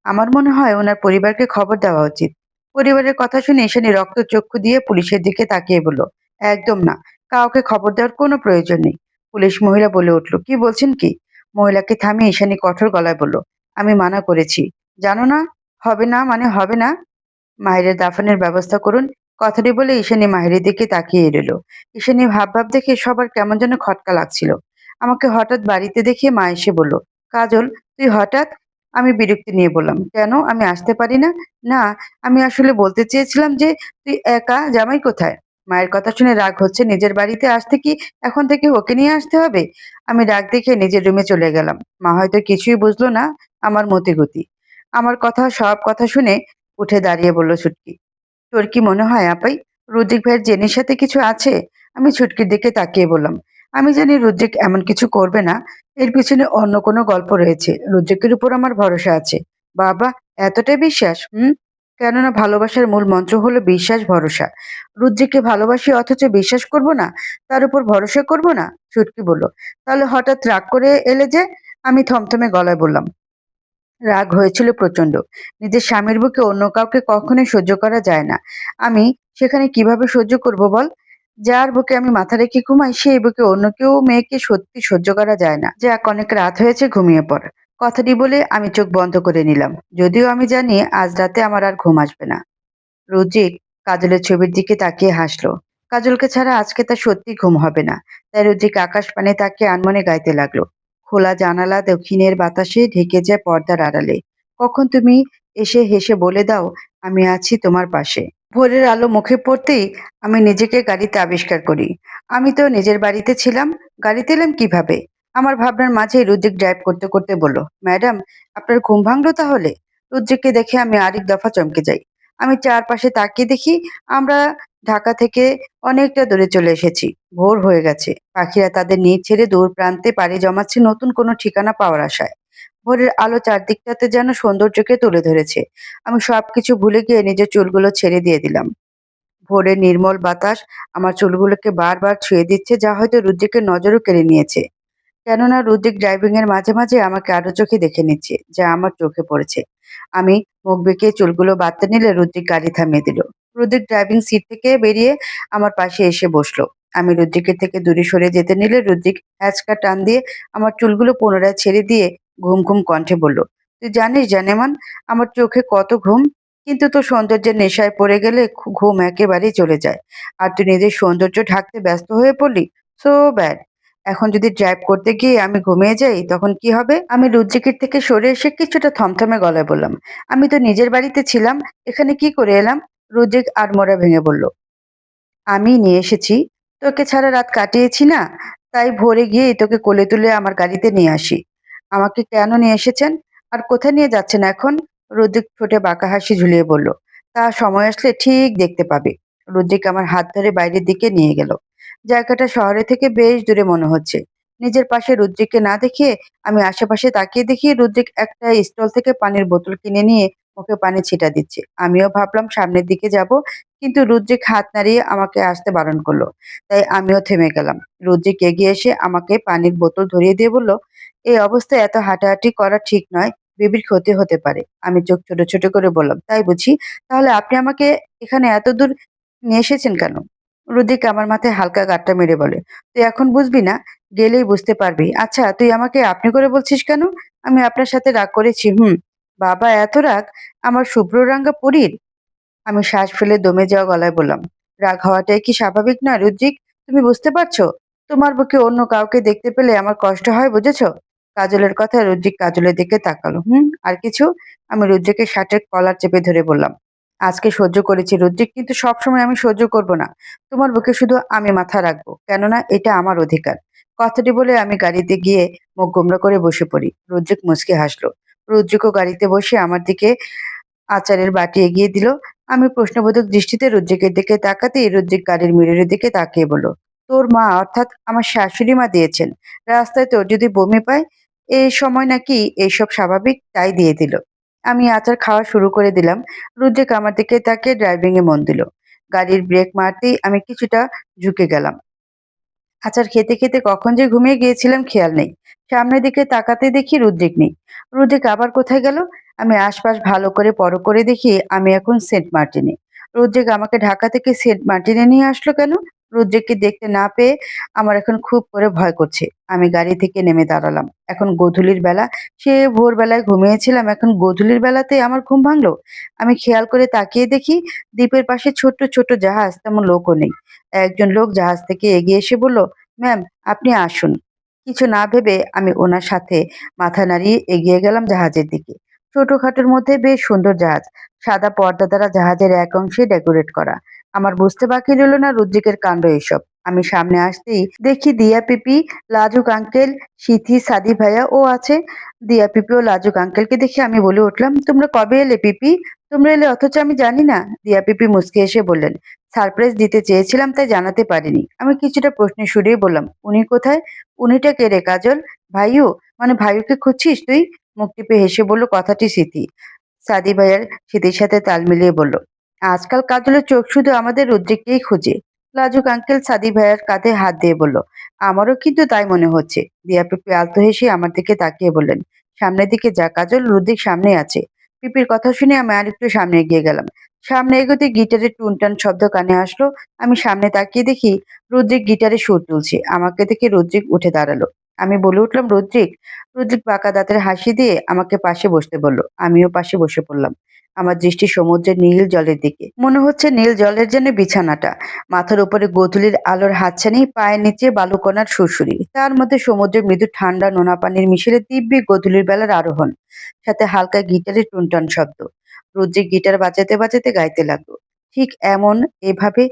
[SPEAKER 1] আমার মনে হয় ওনার পরিবারকে খবর দেওয়া উচিত। পরিবারের কথা শুনে ঈশানী রক্তচক্ষু দিয়ে পুলিশের দিকে তাকিয়ে বলল, একদম না, কাউকে খবর দেওয়ার কোনো প্রয়োজন নেই। পুলিশ মহিলা বলে উঠল, কি বলছেন কি? মহিলাকে থামিয়ে ঈশানী কঠোর গলায় বলল, আমি মানা করেছি, জানো না? হবে না মানে হবে না। মাহিরের দাফনের ব্যবস্থা করুন। কথাটি বলে ঈশানী মাহিরের দিকে তাকিয়ে রইল। ঈশানী ভাব ভাব দেখে সবার কেমন যেন খটকা লাগছিল। আমাকে হঠাৎ বাড়িতে দেখে মা এসে বলল, কাজল তুই হঠাৎ? আমি বিরক্তি নিয়ে বললাম, কেন আমি আসতে পারি না? না, আমি আসলে বলতে চেয়েছিলাম যে তুই একা, জামাই কোথায়? মায়ের কথা শুনে রাগ হচ্ছে, নিজের বাড়িতে আসতে কি এখন থেকে ওকে নিয়ে আসতে হবে? আমি রাগ দেখে নিজের রুমে চলে গেলাম। মা হয়তো কিছুই বুঝলো না আমার মতিগতি। আমার সব কথা শুনে উঠে দাঁড়িয়ে বলল ছুটকি, তোর কি মনে হয় আপাই রুদ্রিক ভাইয়ের জেনির সাথে কিছু আছে? আমি ছুটকির দিকে তাকিয়ে বললাম, আমি জানি রুদ্রিক এমন কিছু করবে না। এর পিছনে অন্য কোনো গল্প রয়েছে। রুদ্রিকের উপর আমার ভরসা আছে। বাবা, এতটাই বিশ্বাস? কেননা ভালোবাসার মূল মন্ত্র হলো বিশ্বাস, ভরসা। রুদ্রিককে ভালোবাসি অথচ বিশ্বাস করব না, তার উপর ভরসা করব না? ছুটকি বলল, তাহলে হঠাৎ রাগ করে এলে যে? আমি থমথমে গলায় বললাম, রাগ হয়েছিল প্রচন্ড। নিজের স্বামীর বুকে অন্য কাউকে কখনোই সহ্য করা যায় না। আমি সেখানে কিভাবে সহ্য করব বল? যার বুকে আমি মাথা রেখে ঘুমাই সেই বুকে অন্য কেউ মেয়েকে সত্যি সহ্য করা যায় না। যাক, অনেক রাত হয়েছে, ঘুমিয়ে পড়। কথাটি বলে আমি চোখ বন্ধ করে নিলাম। যদিও আমি জানি আজ রাতে আমার আর ঘুম আসবে না। রুজিক কাজলের ছবির দিকে তাকিয়ে হাসলো। কাজলকে ছাড়া আজকে তার সত্যি ঘুম হবে না। তাই রুজিক আকাশ পানে তাকিয়ে আনমনে গাইতে লাগলো। খোলা জানালা দক্ষিণের বাতাসে ঢেকে যায় পর্দার আড়ালে। কখন তুমি এসে হেসে বলে দাও, আমি আছি তোমার পাশে। ভোরের আলো মুখে পড়তেই আমি নিজেকে গাড়িতে আবিষ্কার করি। আমি তো নিজের বাড়িতে ছিলাম, গাড়িতে এলাম কিভাবে? আমার ভাবনার মাঝে রুদ্রিক ড্রাইভ করতে করতে বলল, ম্যাডাম আপনার ঘুম ভাঙলো তাহলে? রুদ্রিককে দেখে আমি আরেক দফা চমকে যাই। আমি চারপাশে তাকিয়ে দেখি আমরা ঢাকা থেকে অনেকটা দূরে চলে এসেছি। ভোর হয়ে গেছে। পাখিরা তাদের নিচ ছেড়ে দূর প্রান্তে পাড়ি জমাচ্ছে নতুন কোনো ঠিকানা পাওয়ার আশায়। ভোরের আলো চারদিকটাতে যেন সৌন্দর্যকে তুলে ধরেছে। আমি সবকিছু ভুলে গিয়ে নিজের চুলগুলো ছেড়ে দিয়ে দিলাম। ভোরের নির্মল বাতাস আমার চুলগুলোকে বারবার ছুঁয়ে দিচ্ছে, যা হয়তো রুদ্রিকের নজরও কেড়ে নিয়েছে। কেননা রুদ্রিক ড্রাইভিং এর মাঝে মাঝে আমাকে আরো চোখে দেখে নিচ্ছে, যা আমার চোখে পড়েছে। আমি মুখ বেঁকিয়ে চুলগুলো বাঁধতে নিলে রুদ্রিক গাড়ি থামিয়ে দিল। রুদ্রিক ড্রাইভিং সিট থেকে বেরিয়ে আমার পাশে এসে বসলো। আমি রুদ্রিকের থেকে দূরে সরে যেতে নিলে রুদ্রিক হ্যাচকা টান দিয়ে আমার চুলগুলো পুনরায় ছেড়ে দিয়ে ঘুম ঘুম কণ্ঠে বলল, তুই জানিস জানেমান, আমার চোখে কত ঘুম, কিন্তু তোর সৌন্দর্যের নেশায় পড়ে গেলে ঘুম একেবারেই চলে যায়। আর তুই নিজের সৌন্দর্য ঢাকতে ব্যস্ত হয়ে পড়লি। So bad. এখন যদি ড্রাইভ করতে গিয়ে আমি ঘুমিয়ে যাই তখন কি হবে? আমি লুজ্জিকির থেকে সরে এসে কিছুটা থমথমে গলায় বললাম, আমি তো নিজের বাড়িতে ছিলাম, এখানে কি করে এলাম? রুদ্রিক আড়মোড়া ভেঙে বলল, আমি নিয়ে এসেছি। তোকে ছাড়া রাত কাটিয়েছি না, তাই ভোরে গিয়ে তোকে কোলে তুলে আমার গাড়িতে নিয়ে আসি। আমাকে কেন নিয়ে এসেছেন? আর কোথায় নিয়ে যাচ্ছেন এখন? রুদ্রিক ঠোঁটে বাঁকা হাসি ঝুলিয়ে বলল, তা সময় আসলে ঠিক দেখতে পাবে। রুদ্রিক আমার হাত ধরে বাইরের দিকে নিয়ে গেল। জায়গাটা শহরে থেকে বেশ দূরে মনে হচ্ছে। নিজের পাশে রুদ্রিককে না দেখিয়ে আমি আশেপাশে তাকিয়ে দেখি রুদ্রিক একটা স্টল থেকে পানির বোতল কিনে নিয়ে মুখে পানি ছিটা দিচ্ছে। আমিও ভাবলাম সামনের দিকে যাব, কিন্তু রুদ্রিক হাত নাড়িয়ে আমাকে আসতে বারণ করলো। তাই আমিও থেমে গেলাম। রুদ্রিক এগিয়ে এসে আমাকে পানির বোতল ধরিয়ে দিয়ে বলল, এই অবস্থায় এত হাঁটাহাঁটি করা ঠিক নয়। বেবির ক্ষতি হতে পারে। আমি চোখ ছোট ছোট করে বললাম, তাই বুঝি? তাহলে আপনি আমাকে এখানে এত দূর নিয়ে এসেছেন কেন? রুদ্রিক আমার মাথায় হালকা গাঁটটা মেরে বলে, তুই এখন বুঝবি না, গেলেই বুঝতে পারবি। আচ্ছা, তুই আমাকে আপনি করে বলছিস কেন? আমি আপনার সাথে রাগ করেছি? হুম। বাবা, এত রাগ আমার শুভ্ররাঙ্গা পরীর? আমি শ্বাস ফেলে দমে যাওয়া গলায় বললাম, রাগ হওয়াটাই কি স্বাভাবিক না রুদ্রিক? তুমি বুঝতে পারছো? তোমার বুকে অন্য কাউকে দেখতে পেলে আমার কষ্ট হয়, বুঝেছো? কাজলের কথায় রুদ্রিক কাজলের দিকে তাকালো। আর কিছু? আমি রুদ্রিকের শার্টের কলার চেপে ধরে বললাম, আজকে সহ্য করেছি রুদ্রিক, কিন্তু সবসময় আমি সহ্য করব না। তোমার বুকে শুধু আমি মাথা রাখবো, কেননা এটা আমার অধিকার। কথাটি বলে আমি গাড়িতে গিয়ে মুখ গোমড়া করে বসে পড়ি। রুদ্রিক মুচকে হাসলো। রুদ্রিকও গাড়িতে বসে আমার দিকে আচারের বাটি এগিয়ে দিল। আমি প্রশ্নবোধক দৃষ্টিতে রুদ্রিকের দিকে তাকাতেই রুদ্রিক গাড়ির মিররের দিকে তাকিয়ে বলল, তোর মা অর্থাৎ আমার শাশুড়ি মা দিয়েছেন। রাস্তায় তোর যদি বমি পায় এই সময় নাকি এইসব স্বাভাবিক, তাই দিয়ে দিল। আমি আচার খাওয়া শুরু করে দিলাম। রুদ্রিক আমার দিকে তাকিয়ে ড্রাইভিং এ মন দিল। গাড়ির ব্রেক মারতেই আমি কিছুটা ঝুঁকে গেলাম। আচার খেতে খেতে কখন যে ঘুমিয়ে গিয়েছিলাম খেয়াল নেই। সামনের দিকে তাকাতে দেখি রুদ্রিক নেই। রুদ্রিক আবার কোথায় গেল? আমি আশপাশ ভালো করে পরখ করে দেখি আমি এখন সেন্ট মার্টিনে। রুদ্রিক আমাকে ঢাকা থেকে সেন্ট মার্টিনে নিয়ে আসলো কেন? রুদ্রিককে দেখতে না পেয়ে আমার এখন খুব করে ভয় করছে। আমি গাড়ি থেকে নেমে দাঁড়ালাম। এখন গোধূলির বেলা। সে ভোরবেলায় ঘুমিয়েছিলাম, এখন গোধূলির বেলাতে আমার ঘুম ভাঙলো। আমি খেয়াল করে তাকিয়ে দেখি দ্বীপের পাশে ছোট্ট ছোট্ট জাহাজ, তেমন লোকও নেই। একজন লোক জাহাজ থেকে এগিয়ে এসে বলল, ম্যাম, আপনি আসুন। কিছু না ভেবে আমি ওনার সাথে মাথা নাড়িয়ে এগিয়ে গেলাম জাহাজের দিকে। ছোটখাটোর মধ্যে বেশ সুন্দর জাহাজ। সাদা পর্দা দ্বারা জাহাজের এক অংশে ডেকোরেট করা। আমার বুঝতে বাকি রইল না রুদ্রিকের কাণ্ড এসব। আমি সামনে আসতেই দেখি দিয়া পিপি, লাজুক আঙ্কেল, সিথি, সাদি ভাইয়া ও আছে। দিয়া পিপি ও লাজুক আঙ্কেলকে দেখে আমি বলে উঠলাম, তোমরা কবে এলে পিপি? তোমরা এলে অথচ আমি জানি না? দিয়া পিপি মুচকে এসে বললেন, সারপ্রাইজ দিতে চেয়েছিলাম তাই জানাতে পারিনি। আমি কিছুটা প্রশ্নের সুরেই বললাম, উনি কোথায়? উনিটা কে রে কাজল? ভাইও? মানে ভাইওকে খুঁজছিস তুই? মুখ টিপে হেসে বলল কথাটি স্মৃতি। সাদি ভাইয়ার স্মৃতির সাথে তাল মিলিয়ে বলল, আজকাল কাজলের চোখ শুধু আমাদের রুদ্রিককেই খুঁজে। লাজুক আঙ্কেল সাদি ভাইয়ার কাঁধে হাত দিয়ে বলল, আমারও কিন্তু তাই মনে হচ্ছে। দিয়া পিপি আলতো হেসে আমার দিকে তাকিয়ে বললেন, সামনের দিকে যা কাজল, রুদ্রিক সামনে আছে। পিপির কথা শুনে আমি আরেকটু সামনে এগিয়ে গেলাম। সামনে এগোতে গিটারের টুনটান শব্দ কানে আসলো। আমি সামনে তাকিয়ে দেখি রুদ্রিক গিটারে সুর তুলছে। আমাকে দেখে রুদ্রিক উঠে দাঁড়ালো। আমি বলে উঠলাম, রুদ্রিক। রুদ্রিক বাঁকা দাঁতের হাসি দিয়ে আমাকে পাশে বসতে বলল। আমিও পাশে বসে পড়লাম। আমার দৃষ্টি সমুদ্রের নীল জলের দিকে। মনে হচ্ছে নীল জলের যেন বিছানাটা। মাথার উপরে গোধূলির আলোর হাতছানি, পায়ের নিচে বালুকণার সুরসুরি, তার মধ্যে সমুদ্রের মৃদু ঠান্ডা নোনা পানির মিশেলে দিব্যি গোধূলির বেলার আরোহণ, সাথে হালকা গিটারের টুনটান শব্দ। রুদ্রিক গিটার বাজাতে বাজাতে গাইতে লাগলো, ঠিক এমন, এভাবে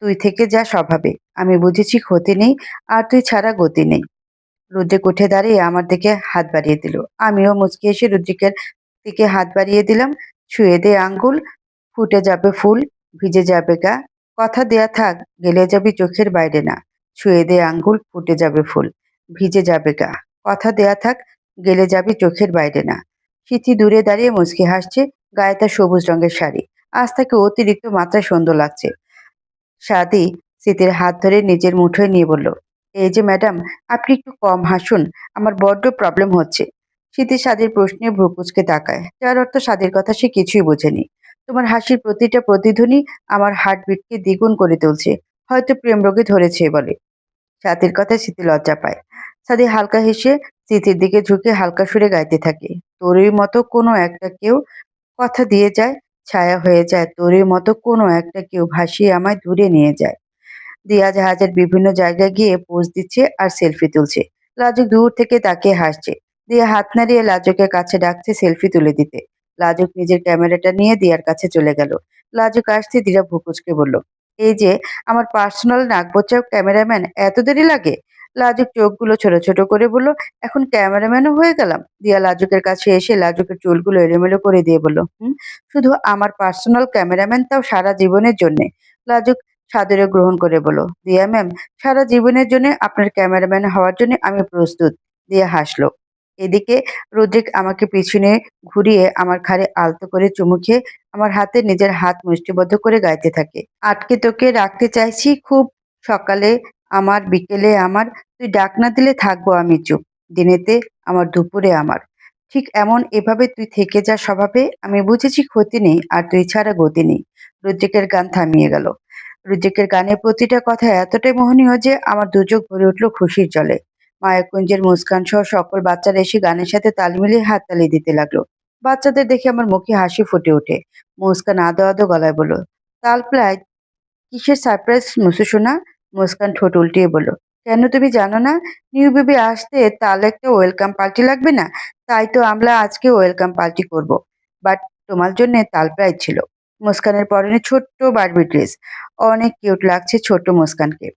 [SPEAKER 1] তুই থেকে যা স্বভাবে, আমি বুঝেছি ক্ষতি নেই, আর তুই ছাড়া গতি নেই। রুদ্রিক উঠে দাঁড়িয়ে আমার দিকে হাত বাড়িয়ে দিল। আমিও মুচকি এসে রুদ্রিকের দিকে হাত বাড়িয়ে দিলাম। ছুঁয়ে দে আঙ্গুল, ফুটে যাবে ফুল, ভিজে যাবে গা। কথা দেয়া থাক, গেলে যাবি চোখের বাইরে না। ছুঁয়ে দে আঙ্গুল, ফুটে যাবে ফুল, ভিজে যাবে গা। কথা দেয়া থাক, গেলে যাবি চোখের বাইরে না। সিথি দূরে দাঁড়িয়ে মুচকি হাসছে। গায়ে তার সবুজ রঙের শাড়ি। আজ তাকে অতিরিক্ত মাত্রায় সুন্দর লাগছে। সাদি স্মৃতির হাত ধরে নিজের মুঠোয় নিয়ে বলল, এই যে ম্যাডাম, আপনি একটু কম হাসুন, আমার বড্ড প্রবলেম হচ্ছে। স্মৃতি সাদির প্রশ্নে ভ্রু কুঁচকে তাকায়, যার অর্থ সাদির কথা সে কিছুই বোঝেনি। তোমার হাসির প্রতিটা প্রতিধ্বনি আমার হার্টবিটকে দ্বিগুণ করে তুলছে। হয়তো প্রেম রোগে ধরেছে বলে। সাথীর কথায় স্মৃতি লজ্জা পায়। সাথী হালকা হেসে স্মৃতির দিকে ঝুঁকে হালকা সুরে গাইতে থাকে, তোরই মতো কোনো একটা কেউ কথা দিয়ে যায়, ছায়া হয়ে যায়, তোরই মতো কোনো একটা কেউ ভাসিয়ে আমায় দূরে নিয়ে যায়। দিয়া জাহাজের বিভিন্ন জায়গায় গিয়ে পোজ দিচ্ছে আর সেলফি তুলছে। লাজুক দূর থেকে তাকিয়ে হাসছে। দিয়া হাত নাড়িয়ে লাজুকের কাছে ডাকছে সেলফি তুলে দিতে। লাজুক নিজের ক্যামেরাটা নিয়ে দিয়ার কাছে চলে গেল। লাজুক আসতে দিরা ভ্রু কুঁচকে বলল, এই যে আমার পার্সোনাল নাকবোচা ক্যামেরাম্যান, এত দেরি লাগে? লাজুক চোখগুলো ছোট ছোট করে বলল, এখন ক্যামেরাম্যানও হয়ে গেলাম? দিয়া লাজুকের কাছে এসে লাজুকের চুলগুলো এলোমেলো করে দিয়ে বলল, শুধু আমার পার্সোনাল ক্যামেরাম্যান, তাও সারা জীবনের জন্যে? লাজুক সাদরে গ্রহণ করে বলল, দিয়া ম্যাম, সারা জীবনের জন্য আপনার ক্যামেরাম্যান হওয়ার জন্য আমি প্রস্তুত। দিয়া হাসলো। এদিকে রুদ্রিক আমাকে পিছনে ঘুরিয়ে আমার ঘাড়ে আলতো করে চুমু খেয়ে আমার হাতে নিজের হাত মুষ্টিবদ্ধ করে গাইতে থাকে, আটকে তোকে রাখতে চাইছি খুব, সকালে আমার, বিকেলে আমার, তুই ডাক না দিলে থাকবো আমি চুপ, দিনেতে আমার, দুপুরে আমার, ঠিক এমন এভাবে তুই থেকে যা স্বভাবে, আমি বুঝেছি ক্ষতি নেই আর তুই ছাড়া গতি নেই। রুদ্রিকের গান থামিয়ে গেল। রুদ্রিকের গানের প্রতিটা কথা এতটাই মোহনীয় যে আমার দু চোখ ভরে উঠল খুশির জলে। মায়াকুঞ্জের মুস্কান সহ সকল বাচ্চারা এসে গানের সাথে তাল মিলিয়ে হাততালি দিতে লাগলো। বাচ্চাদের দেখে আমার মুখে হাসি ফুটে ওঠে। মুস্কান আদো আদো গলায় বলল, তাল প্রায় কিসের সারপ্রাইজ মুসু সোনা? মুস্কান ঠোঁট উল্টিয়ে বলল, কেন তুমি জানো না? নিউ বেবি আসতে তাহলে একটা ওয়েলকাম পার্টি লাগবে না? তাই তো আমরা আজকে ওয়েলকাম পার্টি করব। বাট তোমার জন্য তাল প্রাইজ ছিল। মুস্কানের পরনে ছোট্ট বারবি ড্রেস। অনেক কিউট লাগছে ছোট্ট মুস্কানকে।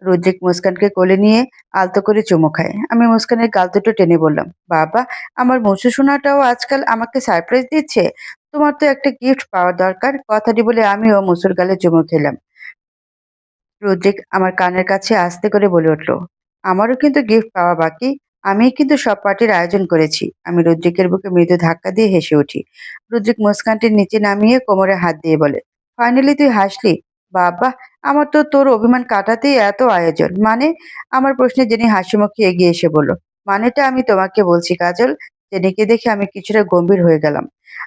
[SPEAKER 1] রুদ্রিক মুস্কানকে কোলে নিয়ে আলতো করে চুমু খায়। আমি মুস্কানের গাল দুটো টেনে বললাম, বাবা, আমার মুসু সোনাটাও আজকাল আমাকে সারপ্রাইজ দিচ্ছে। তোমার তো একটা গিফট পাওয়ার দরকার। কথাটি বলে আমিও মুসুর গালে চুমু খেলাম। রুদ্রিক আমার কানের কাছে আস্তে করে বলে উঠল, আমারও কিন্তু গিফট পাওয়া বাকি। আমিই কিন্তু সব পার্টির আয়োজন করেছি। আমি রুদ্রিকের বুকে মৃদু ধাক্কা দিয়ে হেসে উঠি। রুদ্রিক মুস্কানটির নিচে নামিয়ে কোমরে হাত দিয়ে বলে, ফাইনালি তুই হাসলি? বাবা, আমার তো তোর অভিমান কাটাতেই এত আয়োজন। মানে? আমার প্রশ্নে জেনি হাসি মুখে এগিয়ে এসে বলল, মানেটা আমি তোমাকে বলছি কাজল। জেনিকে দেখে আমি কিছুটা গম্ভীর হয়ে গেলাম।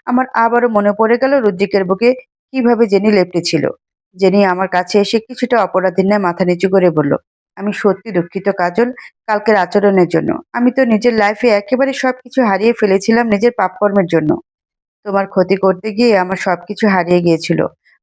[SPEAKER 1] আমার আবারও মনে পড়ে গেল রুদ্রিকের বুকে কিভাবে জেনি লেপ্টে ছিল। জেনি আমার কাছে এসে কিছুটা অপরাধীর ন্যায় মাথা নিচু করে বলল, আমি সত্যি দুঃখিত কাজল, কালকের আচরণের জন্য। আমি তো নিজের লাইফে একেবারে সবকিছু হারিয়ে ফেলেছিলাম নিজের পাপকর্মের জন্য। তোমার ক্ষতি করতে গিয়ে আমার সবকিছু হারিয়ে গিয়েছিল।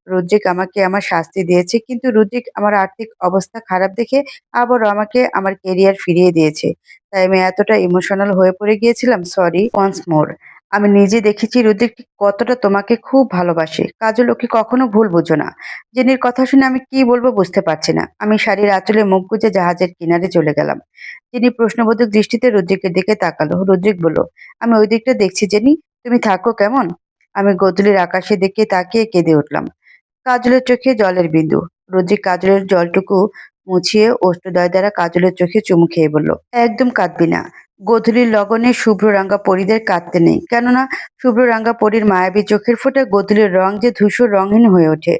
[SPEAKER 1] রুদ্রিক আমাকে আমার শাস্তি দিয়েছে, কিন্তু রুদ্রিক আমার আর্থিক অবস্থা খারাপ দেখে আবারও আমাকে আমার কেরিয়ার ফিরিয়ে দিয়েছে। তাই আমি এতটা ইমোশনাল হয়ে পড়ে গিয়েছিলাম। Sorry once more. আমি নিজে দেখেছি রুদ্রিক ঠিক কতটা তোমাকে খুব ভালোবাসে। কাজল, ওকে কখনো ভুল বুঝো না। জেনির কথা শুনে আমি কি বলবো বুঝতে পারছি না। আমি শাড়ির আঁচলে মুখ গুজে জাহাজের কিনারে চলে গেলাম। জেনি প্রশ্নবোধক দৃষ্টিতে রুদ্রিকের দিকে তাকালো। রুদ্রিক বলল, আমি ওই দিকটা দেখছি জেনি, তুমি থাকো কেমন? আমি গোধূলির আকাশের দিকে তাকিয়ে কেঁদে উঠলাম। কাজলের চোখে জলের বিন্দু। রোজি কাজলের জলটুকু মুছিয়ে অষ্টদয় দ্বারা কাজলের চোখে চুমু খেয়ে বলল, একদম কাঁদবি না। গোধূলির লগনে শুভ্র রাঙ্গা পরীদের কাঁদতে নেই, কেননা শুভ্র রাঙ্গা পরীর মায়াবী চোখের ফোঁটা গোধূলির রং যে ধূসর রঙহীন হয়ে ওঠে।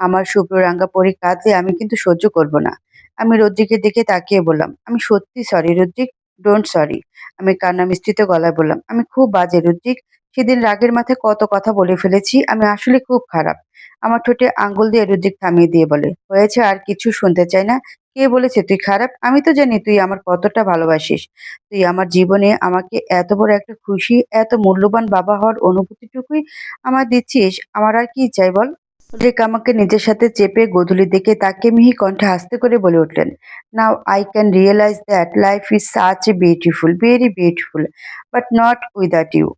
[SPEAKER 1] আমার শুভ্র রাঙ্গা পরী কাঁদলে আমি কিন্তু সহ্য করব না। আমি রদ্রিকের দিকে তাকিয়ে বললাম, আমি সত্যি সরি রদ্রিক, ডোন্ট সরি। আমি কান্না মিশ্রিত গলায় বললাম, আমি খুব বাজে রদ্রিক। সেদিন রাগের মাথায় কত কথা বলে ফেলেছি, আমি আসলে খুব খারাপ। আমার ঠোঁটে আঙ্গুল দিয়ে রুদ্রিক থামিয়ে দিয়ে বলে, হয়েছে, আর কিছু শুনতে চাই না। কে বলেছে তুই খারাপ? আমি তো জানি তুই আমার কতটা ভালোবাসিস। তুই আমার জীবনে আমাকে এত বড় একটা খুশি, এত মূল্যবান বাবা হওয়ার অনুভূতিটুকুই আমার দিচ্ছিস। আমার আর কি চাই বল? রুদ্রিক আমাকে নিজের সাথে চেপে গোধূলির দিকে তাকিয়ে মিহি কণ্ঠে আস্তে করে বলে উঠলেন, now I can realise that life is such a beautiful, very beautiful, but not without you.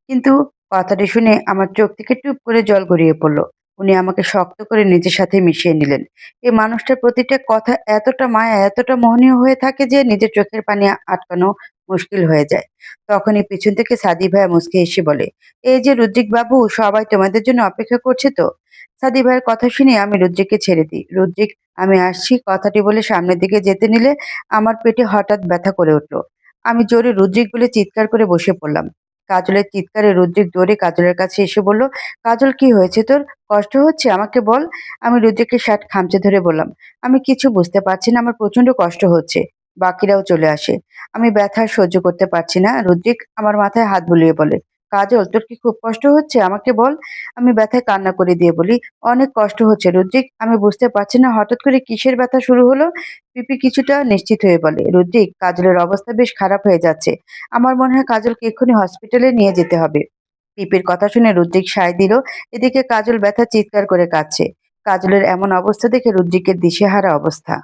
[SPEAKER 1] কিন্তু কথাটি শুনে আমার চোখ থেকে টুপ করে জল গড়িয়ে পড়ল। উনি আমাকে শক্ত করে নিজের সাথে মিশিয়ে নিলেন। এই মানুষটার প্রতিটা কথা এতটা মায়া, এতটা মোহনীয় হয়ে থাকে যে নিজের চোখের পানি আটকানো মুশকিল হয়ে যায়। তখনই পিছন থেকে সাদি ভাইয়া মুচকি এসে বলে, এই যে রুদ্রিক বাবু, সবাই তোমাদের জন্য অপেক্ষা করছে তো। সাদি ভাইয়ের কথা শুনে আমি রুদ্রিককে ছেড়ে দিই। রুদ্রিক, আমি আসছি কথাটি বলে সামনের দিকে যেতে নিলে আমার পেটে হঠাৎ ব্যথা করে উঠল। আমি জোরে রুদ্রিক বলে চিৎকার করে বসে পড়লাম। কাজলের চিৎকারে রুদ্রিক দৌড়ে কাজলের কাছে এসে বলল, কাজল, কি হয়েছে তোর? কষ্ট হচ্ছে? আমাকে বল। আমি রুদ্রিকের শার্ট খামচে ধরে বললাম, আমি কিছু বুঝতে পারছি না, আমার প্রচন্ড কষ্ট হচ্ছে। বাকিরাও চলে আসে। আমি ব্যথা আর সহ্য করতে পারছি না। রুদ্রিক আমার মাথায় হাত বুলিয়ে বলে, কাজল, তোর কি খুব কষ্ট হচ্ছে? আমাকে বল। আমি ব্যথায় কান্না করে দিয়ে বলি, অনেক কষ্ট হচ্ছে রুদ্রিক, আমি বুঝতে পারছি না হঠাৎ করে কিসের ব্যথা শুরু হলো। পিপি কিছুটা নিশ্চিত হয়ে বলে, রুদ্রিক, কাজলের অবস্থা বেশ খারাপ হয়ে যাচ্ছে। আমার মনে হয় কাজলকে এক্ষুনি হসপিটালে নিয়ে যেতে হবে। পিপির কথা শুনে রুদ্রিক সায় দিল। এদিকে কাজল ব্যথা চিৎকার করে কাঁদছে। কাজলের এমন অবস্থা দেখে রুদ্রিকের দিশেহারা অবস্থা।